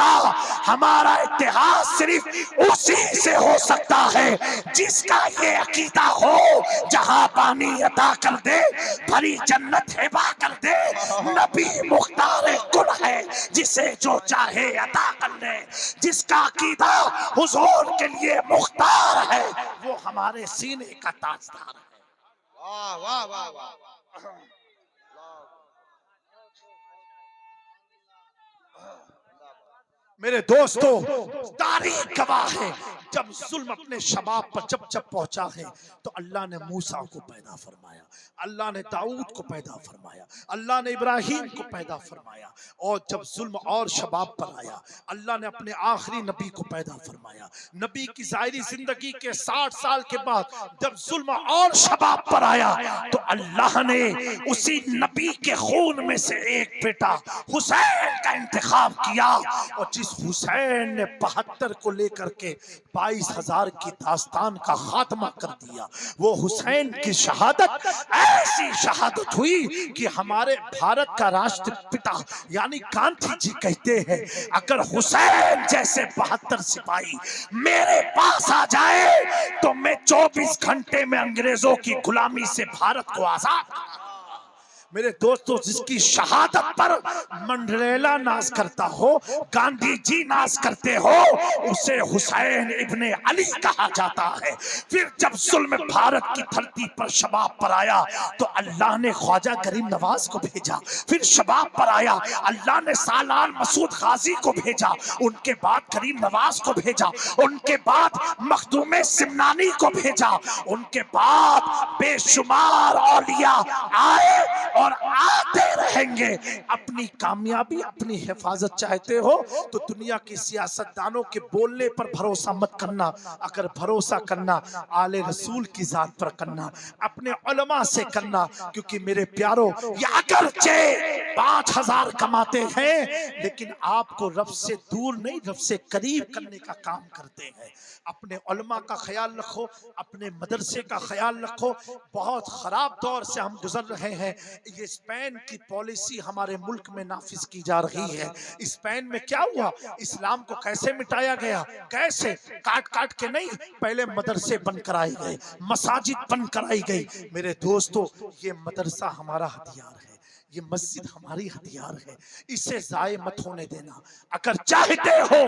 हमारा इत्तेहाद सिर्फ उसी से हो सकता है जिसका ये अकीदा हो, जहां पानी अता कर दे, भरी जन्नत हिबा कर दे, नबी मुख्तार कुल है, जिसे जो चाहे अता कर दे, जिसका अकीदा हुजूर के लिए मुख्तार है, वो हमारे सीने का ताजदार है। वाह वाह वाह वाह। मेरे दोस्तों, तारीख गवाह है, जब जुल्म अपने शबाब पर जब जब पहुंचा है तो अल्लाह ने मूसा को पैदा फरमाया, अल्लाह ने दाऊद को पैदा फरमाया, अल्लाह ने इब्राहिम को पैदा फरमाया, और जब जुल्म और शबाब पर आया, अल्लाह ने अपने आखिरी नबी को पैदा फरमाया। नबी की ज़ाहिरी जिंदगी के 60 साल के बाद जब जुल्म और शबाब पर आया तो अल्लाह ने उसी नबी के खून में से एक बेटा हुसैन का इंतखाब किया, और जिस हुसैन ने 72 को लेकर के 22,000 की दास्तान का खात्मा कर दिया, वो हुसैन की शहादत ऐसी शहादत हुई कि हमारे भारत का राष्ट्रपिता यानी गांधी जी कहते हैं, अगर हुसैन जैसे 72 सिपाही मेरे पास आ जाए तो मैं 24 घंटे में अंग्रेजों की गुलामी से भारत को आजाद कर दूंगा। मेरे दोस्तों, जिसकी शहादत पर मंडलेला नाज करता हो, गांधी जी नाज करते हो, उसे हुसैन इब्ने अली कहा जाता है। फिर जब जुल्म भारत की धरती पर शबाब पर आया तो अल्लाह ने ख्वाजा करीम नवाज को भेजा, फिर शबाब पर आया अल्लाह ने सालार मसूद गाजी को भेजा, उनके बाद करीम नवाज को भेजा, उनके बाद मखदूम सिमनानी को भेजा, उनके बाद बेशुमार औलिया आए और आते रहेंगे। अपनी कामयाबी, अपनी हिफाजत चाहते हो तो दुनिया के सियासतदानों के बोलने पर भरोसा मत करना, अगर भरोसा करना आले रसूल की जात पर करना, अपने उलमा से करना, क्योंकि मेरे प्यारो, ये अगरचे 5,000 कमाते हैं लेकिन आपको रब से दूर नहीं, रब से करीब करने का काम करते हैं। अपने उलमा का ख्याल रखो, अपने मदरसे का ख्याल रखो। बहुत खराब दौर से हम गुजर रहे हैं। ये स्पेन की पॉलिसी हमारे मुल्क में नाफिज की जा रही है। स्पेन में क्या हुआ, इस्लाम को कैसे मिटाया गया, कैसे काट काट के नहीं, पहले मदरसे बंद कराए गए, मसाजिद बंद कराई गई। मेरे दोस्तों, ये मदरसा हमारा हथियार है, ये मस्जिद हमारी हथियार है, इसे जाये मत होने देना। अगर चाहते हो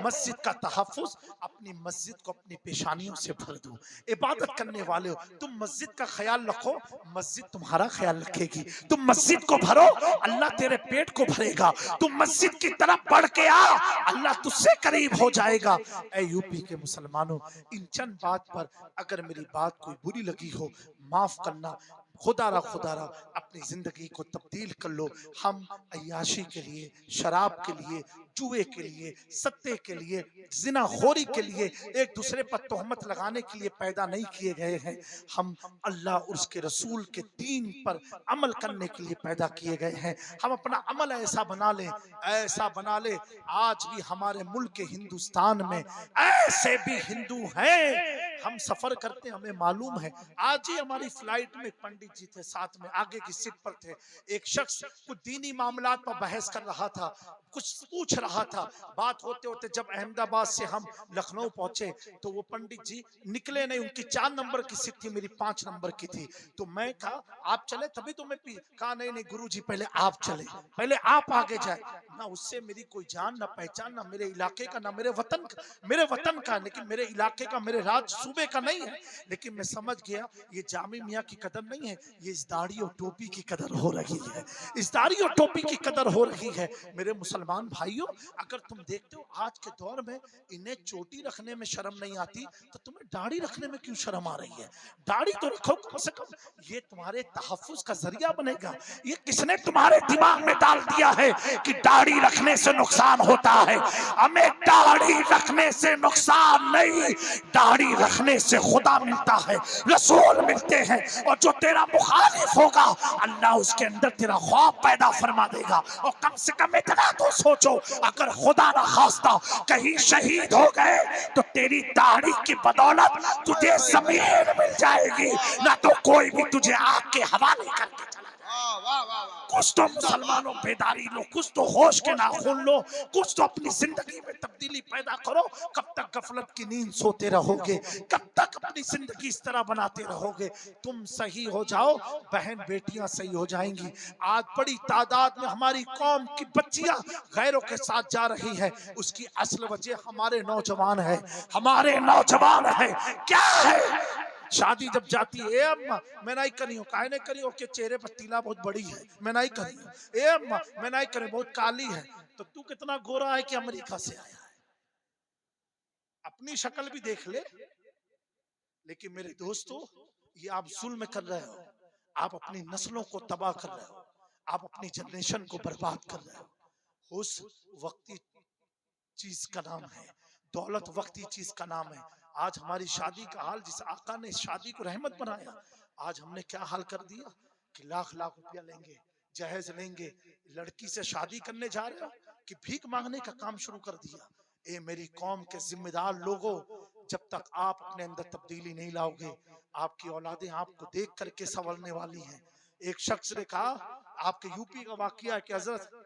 मस्जिद का तहफ्फुज, अपनी मस्जिद को अपनी पेशानियों से भर दो। इबादत करने वाले हो, तुम मस्जिद का ख्याल रखो, मस्जिद तुम्हारा ख्याल रखेगी। तुम मस्जिद को भरो, अल्लाह तेरे पेट को भरेगा। तुम मस्जिद की तरफ बढ़ के आ, अल्लाह तुझसे करीब हो जाएगा। ऐ यूपी के मुसलमानों, इन चंद बात पर अगर मेरी बात कोई बुरी लगी हो, माफ करना। खुदारा खुदारा अपनी जिंदगी को तब्दील कर लो। हम अय्याशी के लिए, शराब के लिए, जुए के लिए, सत्ते के लिए, जिनाखोरी के लिए, एक दूसरे पर तोहमत लगाने के लिए पैदा नहीं किए गए हैं। हम अल्लाह और उसके रसूल के दीन पर अमल करने के लिए पैदा किए गए हैं। हम अपना अमल ऐसा बना ले, ऐसा बना ले। आज भी हमारे मुल्क हिंदुस्तान में ऐसे भी हिंदू हैं, हम सफर करते हमें मालूम है। आज ही हमारी फ्लाइट में पंडित जी थे, साथ में आगे की सीट पर थे। एक शख्स कुछ दीनी मामलात पर बहस कर रहा था, कुछ पूछ रहा था। बात होते होते जब अहमदाबाद से हम लखनऊ पहुंचे तो वो पंडित जी निकले नहीं। उनकी 4 नंबर की सीट थी, मेरी 5 नंबर की थी। तो मैं कहा आप चले तभी तो मैं कहा नहीं नहीं गुरुजी पहले आप चले, पहले आप आगे जाए। ना उससे मेरी कोई जान ना पहचान, ना मेरे इलाके का, ना मेरे वतन का। मेरे वतन का लेकिन मेरे इलाके का, मेरे राज्य सूबे का नहीं है। लेकिन मैं समझ गया ये जामी मियाँ की कदर नहीं है, ये इस दाढ़ी और टोपी की कदर हो रही है, इस दाढ़ी और टोपी की कदर हो रही है। मेरे मुसलमान भाइयों, अगर तुम देखते हो आज के दौर में इन्हें चोटी रखने में शर्म नहीं आती तो तुम्हें दाढ़ी रखने में क्यों शर्म आ रही है? दाढ़ी तो रखो कम से कम, ये तुम्हारे तहफ्फुज का जरिया बनेगा। ये किसने तुम्हारे दिमाग में डाल दिया है कि दाढ़ी रखने से नुकसान होता है? हमें दाढ़ी रखने से नुकसान नहीं, दाढ़ी रखने से खुदा मिलता है, रसूल मिलते हैं। और जो तेरा मुखालिफ होगा अल्लाह उसके अंदर तेरा खौफ पैदा फरमा देगा। और कम से कम इतना तो सोचो, अगर खुदा ना खास्ता कहीं शहीद हो गए तो तेरी दाढ़ी की बदौलत तुझे जमीन मिल जाएगी, ना तो कोई भी तुझे आग के हवाले करके चला। वाह वाह वाह वाह। कुछ तो मुसलमानों बेदारी लो, कुछ तो होश के नाखून लो, कुछ तो अपनी जिंदगी में तब्दीली पैदा करो। कब तक गफलत की नींद सोते रहोगे? कब तक अपनी जिंदगी इस तरह बनाते रहोगे? तुम सही हो जाओ, बहन बेटियां सही हो जाएंगी। आज बड़ी तादाद में हमारी कौम की बच्चियां गैरों के साथ जा रही है, उसकी असल वजह हमारे नौजवान है, हमारे नौजवान है। क्या है? शादी जब जाती है, ए अम्मा मैं नहीं करी हूँ, काहे नहीं करी हो के चेहरे पर तिला बहुत बड़ी है, मैं नहीं करी हूँ। ए अम्मा मैं नहीं करी, बहुत काली है। तो तू कितना गोरा है कि अमेरिका से आया है? अपनी शक्ल भी देख ले। लेकिन मेरे दोस्तों, ये आप जुल्म कर रहे हो, आप अपनी नस्लों को तबाह कर रहे हो, आप अपनी जनरेशन को बर्बाद कर रहे हो। उस वक्ती चीज का नाम है दौलत, वक्ती चीज का नाम है। आज हमारी शादी का हाल, जिस आका ने शादी को रहमत बनाया, आज हमने क्या हाल कर दिया कि लाख लाख रुपया लेंगे, जहेज लेंगे, लड़की से शादी करने जा रहे हो कि भीख मांगने का काम शुरू कर दिया। ए मेरी कौम के जिम्मेदार लोगों, जब तक आप अपने अंदर तब्दीली नहीं लाओगे, आपकी औलादें आपको देख करके संवरने वाली हैं। एक शख्स ने कहा, आपके यूपी का वाकया है कि हजरत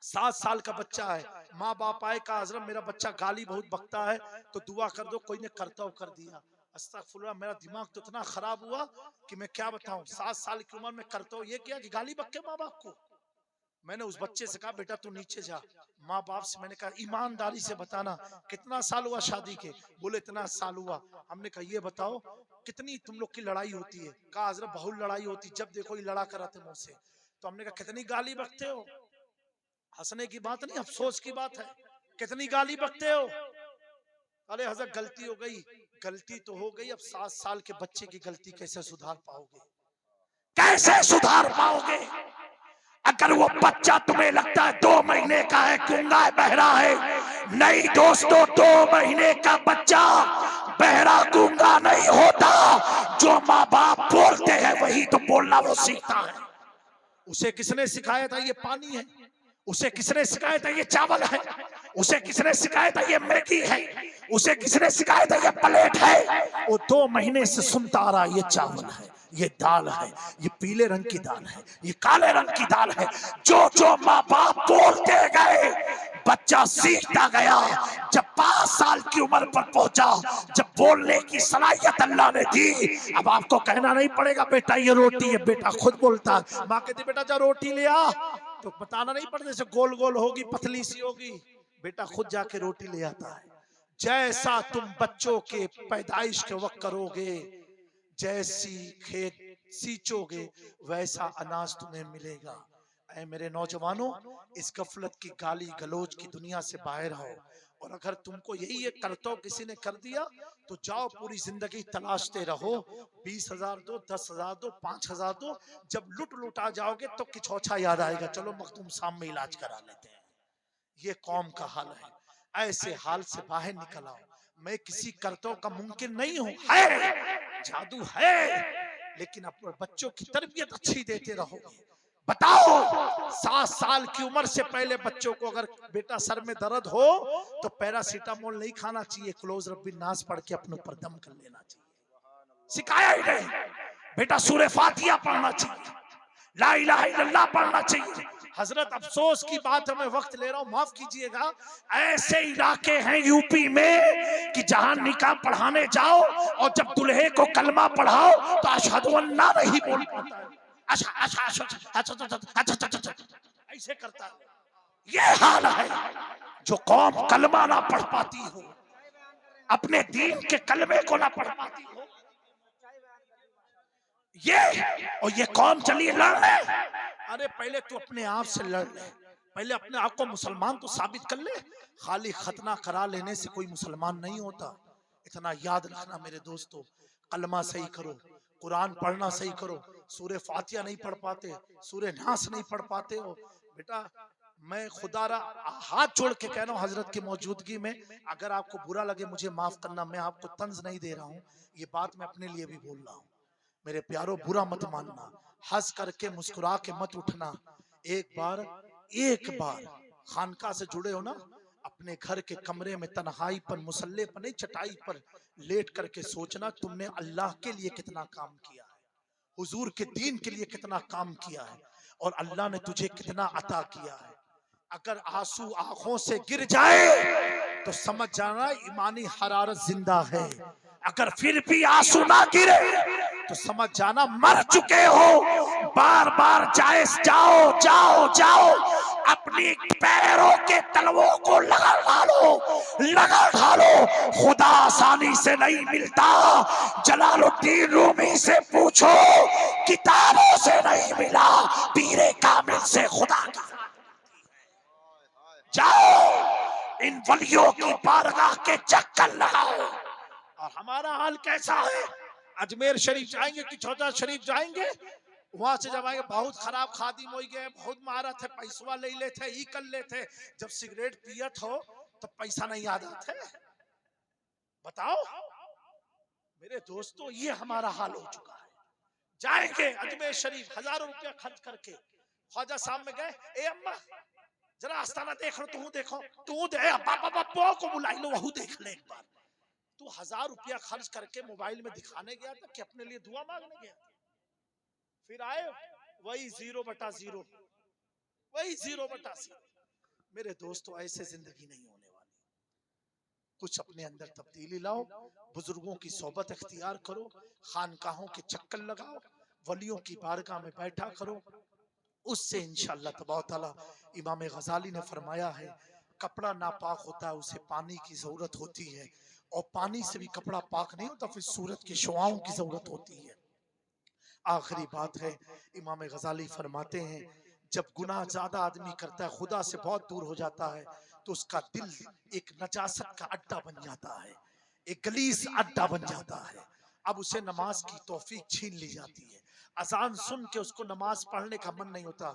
7 साल का बच्चा है, माँ बाप आए, कहा हजरत मेरा बच्चा गाली बहुत बकता है तो दुआ कर दो। कोई ने करतव कर दिया। अस्तगफुरुल्लाह, मेरा दिमाग तो इतना खराब हुआ कि मैं क्या बताऊं। 7 साल की उम्र में करतव ये किया कि गाली बक के माँ बाप को। मैंने उस बच्चे से कहा बेटा तू नीचे जा। माँ बाप से मैंने कहा ईमानदारी से बताना कितना साल हुआ शादी के? बोले इतना साल हुआ। हमने कहा ये बताओ कितनी तुम लोग की लड़ाई होती है? कहा हजरत बहुत लड़ाई होती, जब देखो ये लड़ा कराते मुझसे। तो हमने कहा कितनी गाली बकते हो? हंसने की बात नहीं, अफसोस की बात है। कितनी गाली बकते हो? अरे हजरत गलती हो गई। गलती तो हो गई, अब 7 साल के बच्चे की गलती कैसे सुधार पाओगे? कैसे सुधार पाओगे? अगर वो बच्चा तुम्हें लगता है 2 महीने का है, गूंगा है, बहरा है, नहीं दोस्तों, 2 महीने का बच्चा बहरा गूंगा नहीं होता। जो माँ बाप बोलते हैं वही तो बोलना वो सीखता है। उसे किसने सिखाया था ये पानी है? उसे किसने सिखाया था ये चावल है? उसे किसने सिखाया था ये मैगी है? उसे किसने सिखाया था ये प्लेट है? वो 2 महीने से सुनता आ रहा, ये चावल है, ये दाल है, ये पीले रंग की दाल है, ये काले रंग की दाल है। जो जो माँ बाप बोलते गए बच्चा सीखता गया। जब 5 साल की उम्र पर पहुंचा, जब बोलने की सलाहियत अल्लाह ने दी, अब आपको कहना नहीं पड़ेगा बेटा ये रोटी है, बेटा खुद बोलता है। माँ कहती बेटा जा रोटी ले आ, तो बताना नहीं पड़ता जैसे गोल गोल होगी, पतली सी होगी, बेटा खुद जाके रोटी ले आता है। जैसा तुम बच्चों के पैदाइश के वक्त करोगे, जैसी खेत सींचोगे, वैसा अनाज तुम्हें मिलेगा। ऐ मेरे नौजवानों, इस गफलत की गाली गलोच की दुनिया से बाहर आओ। और अगर तुमको यही एक करतब किसी ने कर दिया तो जाओ पूरी जिंदगी तलाशते रहो। 20,000 दो, 10,000 दो, 5,000 दो, जब लुटा जाओगे तो किछोछा याद आएगा, चलो मखदूम साहब में इलाज करा लेते हैं। ये कौम का हाल है, ऐसे हाल से बाहर निकल आओ। मैं किसी करतब का मुमकिन नहीं हूँ, है जादू है, लेकिन अपने बच्चों की तरबियत अच्छी देते रहोगे। बताओ 7 साल की उम्र से पहले बच्चों को अगर बेटा सर में दर्द हो तो पैरासीटामोल नहीं खाना चाहिए, क्लोज रब्बी नास पढ़ के अपने ऊपर दम कर लेना चाहिए। सिखाया ही नहीं। बेटा सूरह फातिहा पढ़ना चाहिए, ला इलाहा इल्लल्लाह पढ़ना चाहिए। हजरत अफसोस की बात है, मैं वक्त ले रहा हूं, माफ कीजिएगा, ऐसे इलाके हैं यूपी में कि जहां निकाह पढ़ाने जाओ और जब दुल्हे को कलमा पढ़ाओ तो अशहदु अन्ना नहीं बोल पाता है, ऐसे करता है। ये हाल है जो कौम कलमा ना पढ़ पाती हो, अपने दीन के कलमे को ना पढ़ पाती हो। ये कौम चलिए लड़ने। अरे पहले तू अपने आप से लड़ ले, पहले अपने आप को मुसलमान तो साबित कर ले। खाली खतना करा लेने से कोई मुसलमान नहीं होता। इतना याद रखना मेरे दोस्तों, कलमा सही करो, कुरान पढ़ना सही करो। सूरह फातिहा नहीं पढ़ पाते, सूरह नास नहीं पढ़ पाते हो बेटा, मैं खुदारा हाथ जोड़ के कह रहा हूँ हजरत की मौजूदगी में, अगर आपको बुरा लगे मुझे माफ करना, मैं आपको तंज नहीं दे रहा हूँ, ये बात मैं अपने लिए भी बोल रहा हूँ। मेरे प्यारो बुरा मत मानना, हंस करके मुस्कुरा के मत उठना। एक बार खानका से जुड़े हो ना, अपने घर के कमरे में तन्हाई पर, मुसल्ले पर नहीं चटाई पर लेट करके सोचना तुमने अल्लाह के लिए कितना काम किया है, हुजूर के दीन के लिए कितना काम किया है, और अल्लाह ने तुझे कितना अता किया है। अगर आंसू आंखों से गिर जाए तो समझ जाना ईमानी हरारत जिंदा है, अगर फिर भी आंसू ना गिरे तो समझ जाना मर चुके हो। बार बार जाओ जाओ जाओ, अपनी पैरों के तलवों को लगा ढालो। खुदा आसानी से नहीं मिलता, जलालुद्दीन रूमी से पूछो, किताबों से नहीं मिला, पीरे कामिल से खुदा की। जाओ इन वलियों की बारगाह के चक्कर लगाओ। और हमारा हाल कैसा है, अजमेर शरीफ जाएंगे कि छोटा शरीफ जाएंगे, वहां से जब आएंगे बहुत खराब खादिम हो गए, बहुत मारा थे, पैसवा ले लेते, ई कर लेते। जब सिगरेट पियत हो तो पैसा नहीं याद आते। बताओ मेरे दोस्तों, ये हमारा हाल हो चुका है। जाएंगे अजमेर शरीफ हजारों रुपया खर्च करके, ख्वाजा साहब में गए, ए अम्मा जरा आस्थाना देख लो, तू देखो, तू दे बाबा को बुलाई लो, वहू देख ले एक बार। तू 1000 रुपया खर्च करके मोबाइल में दिखाने गया था कि अपने लिए दुआ मांगने गया था, फिर आए वही 0/0, वही 0/0। मेरे दोस्तों ऐसे जिंदगी नहीं होने वाली। कुछ अपने अंदर तब्दीली लाओ, बुजुर्गों की सोबत इख्तियार करो, खानकाहों के चक्कर लगाओ, वलियों की बारगाह में बैठा करो, उससे इंशाअल्लाह तबारक तआला। इमाम गजाली ने फरमाया है, कपड़ा नापाक होता है उसे पानी की जरूरत होती है, और पानी से भी कपड़ा पाक नहीं होता, फिर सूरज की शुआओं की जरूरत होती है। आखिरी बात है, इमाम गजाली फरमाते हैं, जब गुनाह ज्यादा आदमी करता है, खुदा से बहुत दूर हो जाता है, तो उसका दिल एक नजासत का अड्डा बन जाता है, एक गलीस अड्डा बन जाता है। अब उसे नमाज की तौफीक छीन ली जाती है, अजान सुन के उसको नमाज पढ़ने का मन नहीं होता।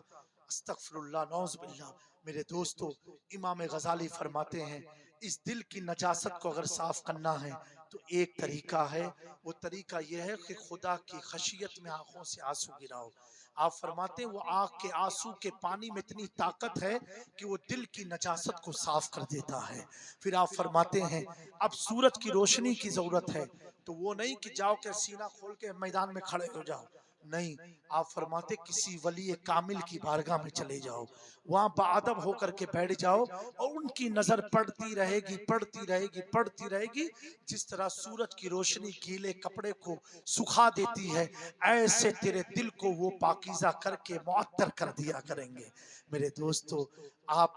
अस्तगफिरुल्लाह, नौज़ बिल्लाह। मेरे दोस्तों, इमाम गजाली फरमाते हैं, इस दिल की नजासत को अगर साफ करना है तो एक तरीका है, वो तरीका यह है कि खुदा की खशियत में आंखों से आंसू गिराओ। आप फरमाते हैं वो आंख के आंसू के पानी में इतनी ताकत है कि वो दिल की नजासत को साफ कर देता है। फिर आप फरमाते हैं अब सूरज की रोशनी की जरूरत है, तो वो नहीं कि जाओ के सीना खोल के मैदान में खड़े हो जाओ, नहीं, आप फरमाते किसी वली कामिल की बारगाह में चले जाओ, वहां बाअदब होकर के बैठ जाओ, और उनकी नजर पड़ती रहेगी पड़ती रहेगी पड़ती रहेगी। जिस तरह सूरज की रोशनी गीले कपड़े को सुखा देती है, ऐसे तेरे दिल को वो पाकीज़ा करके मुअत्तर कर दिया करेंगे। मेरे दोस्तों, आप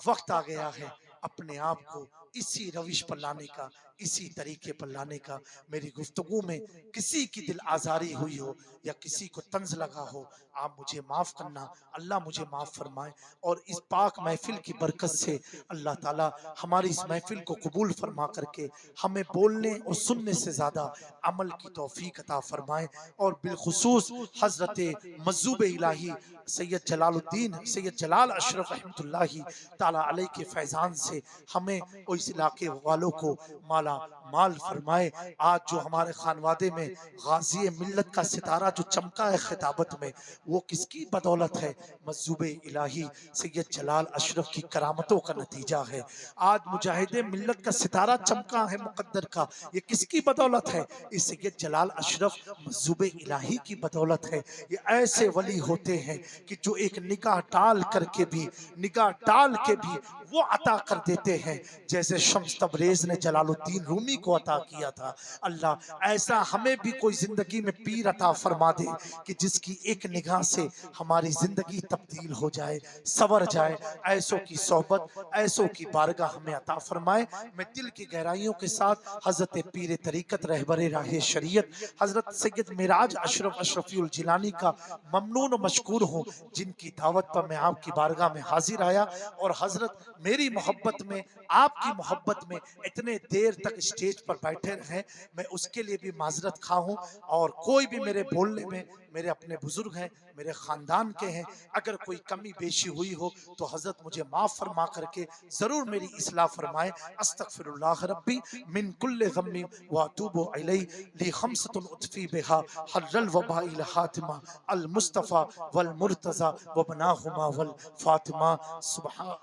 वक्त आ गया है, अपने आप को इसी रविश पर लाने का, इसी तरीके पर लाने का। मेरी गुफ्तगू में किसी की दिल आजारी हुई हो या किसी को तंज लगा हो, आप मुझे माफ करना, अल्लाह मुझे माफ फरमाए। और इस पाक महफिल की बरकत से अल्लाह ताला हमारी इस महफिल को कबूल फरमा करके हमें बोलने और सुनने से ज्यादा अमल की तौफीक अता फरमाए। और बिलखुसूस हजरत मज़्ज़ूब इलाही सैयद जलालुद्दीन सैयद जलाल अशरफ रहमतुल्लाहि ताला अलैह के फैजान से हमें और इस इलाके वालों को माला माल फरमाए। आज जो हमारे खानवादे में गाजी मिल्लत का सितारा जो चमका है खिताबत में, वो किसकी बदौलत है? मज़्ज़ूब इलाही सैयद जलाल अशरफ की करामतों का नतीजा है। आज मुजाहिदे मिल्लत का सितारा चमका है मुकद्दर का, ये किसकी बदौलत है? इस सैयद जलाल अशरफ मज़्ज़ूब इलाही की बदौलत है। ये ऐसे वली होते हैं कि जो एक निगाह टाल करके भी, निगाह टाल के भी वो अता कर देते हैं, जैसे शम्स तबरेज ने जलालुद्दीन रूमी को अता किया था। अल्लाह ऐसा हमें भी कोई जिंदगी में पीर अता फरमा दे कि जिसकी एक निगाह से हमारी जिंदगी तब्दील हो जाए, सवर जाए। ऐसों की सोहबत, ऐसों की बारगाह हमें अता फरमाए। मैं दिल की गहराइयों के साथ हजरत पीर तरीकत रहबरे राह शरीयत हजरत सैयद मिराज अशरफ अशरफीउल जिलानी का ममनून और मशकूर हूँ, जिनकी दावत पर मैं आपकी बारगाह में हाजिर आया। और हजरत मेरी मोहब्बत में, आपकी मोहब्बत में इतने देर तक स्टेज पर बैठे रहे, मैं उसके लिए भी माजरत खा हूँ। और कोई भी मेरे बोलने में, मेरे अपने बुजुर्ग हैं, मेरे खानदान के हैं, अगर कोई कमी बेशी हुई हो तो हजरत मुझे माफ फरमा करके जरूर मेरी इस्लाह फरमाए। अस्तगफिरुल्लाह रब्बी मिन कुल्लि ज़म्बि व अतूबु इलैहि ली खम्सतुन उतफी बिहा हर्रल वबाइल हातिमा अल मुस्तफा वल मुर्तजा व बनाहुमा वल फातिमा। सुबहान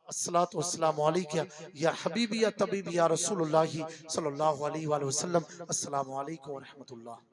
अस्सलातु वस्सलामु अलैका या हबीबी या तबीबी या रसूलुल्लाह सल्लल्लाहु अलैहि वसल्लम। अस्सलामु अलैकुम व रहमतुल्लाह।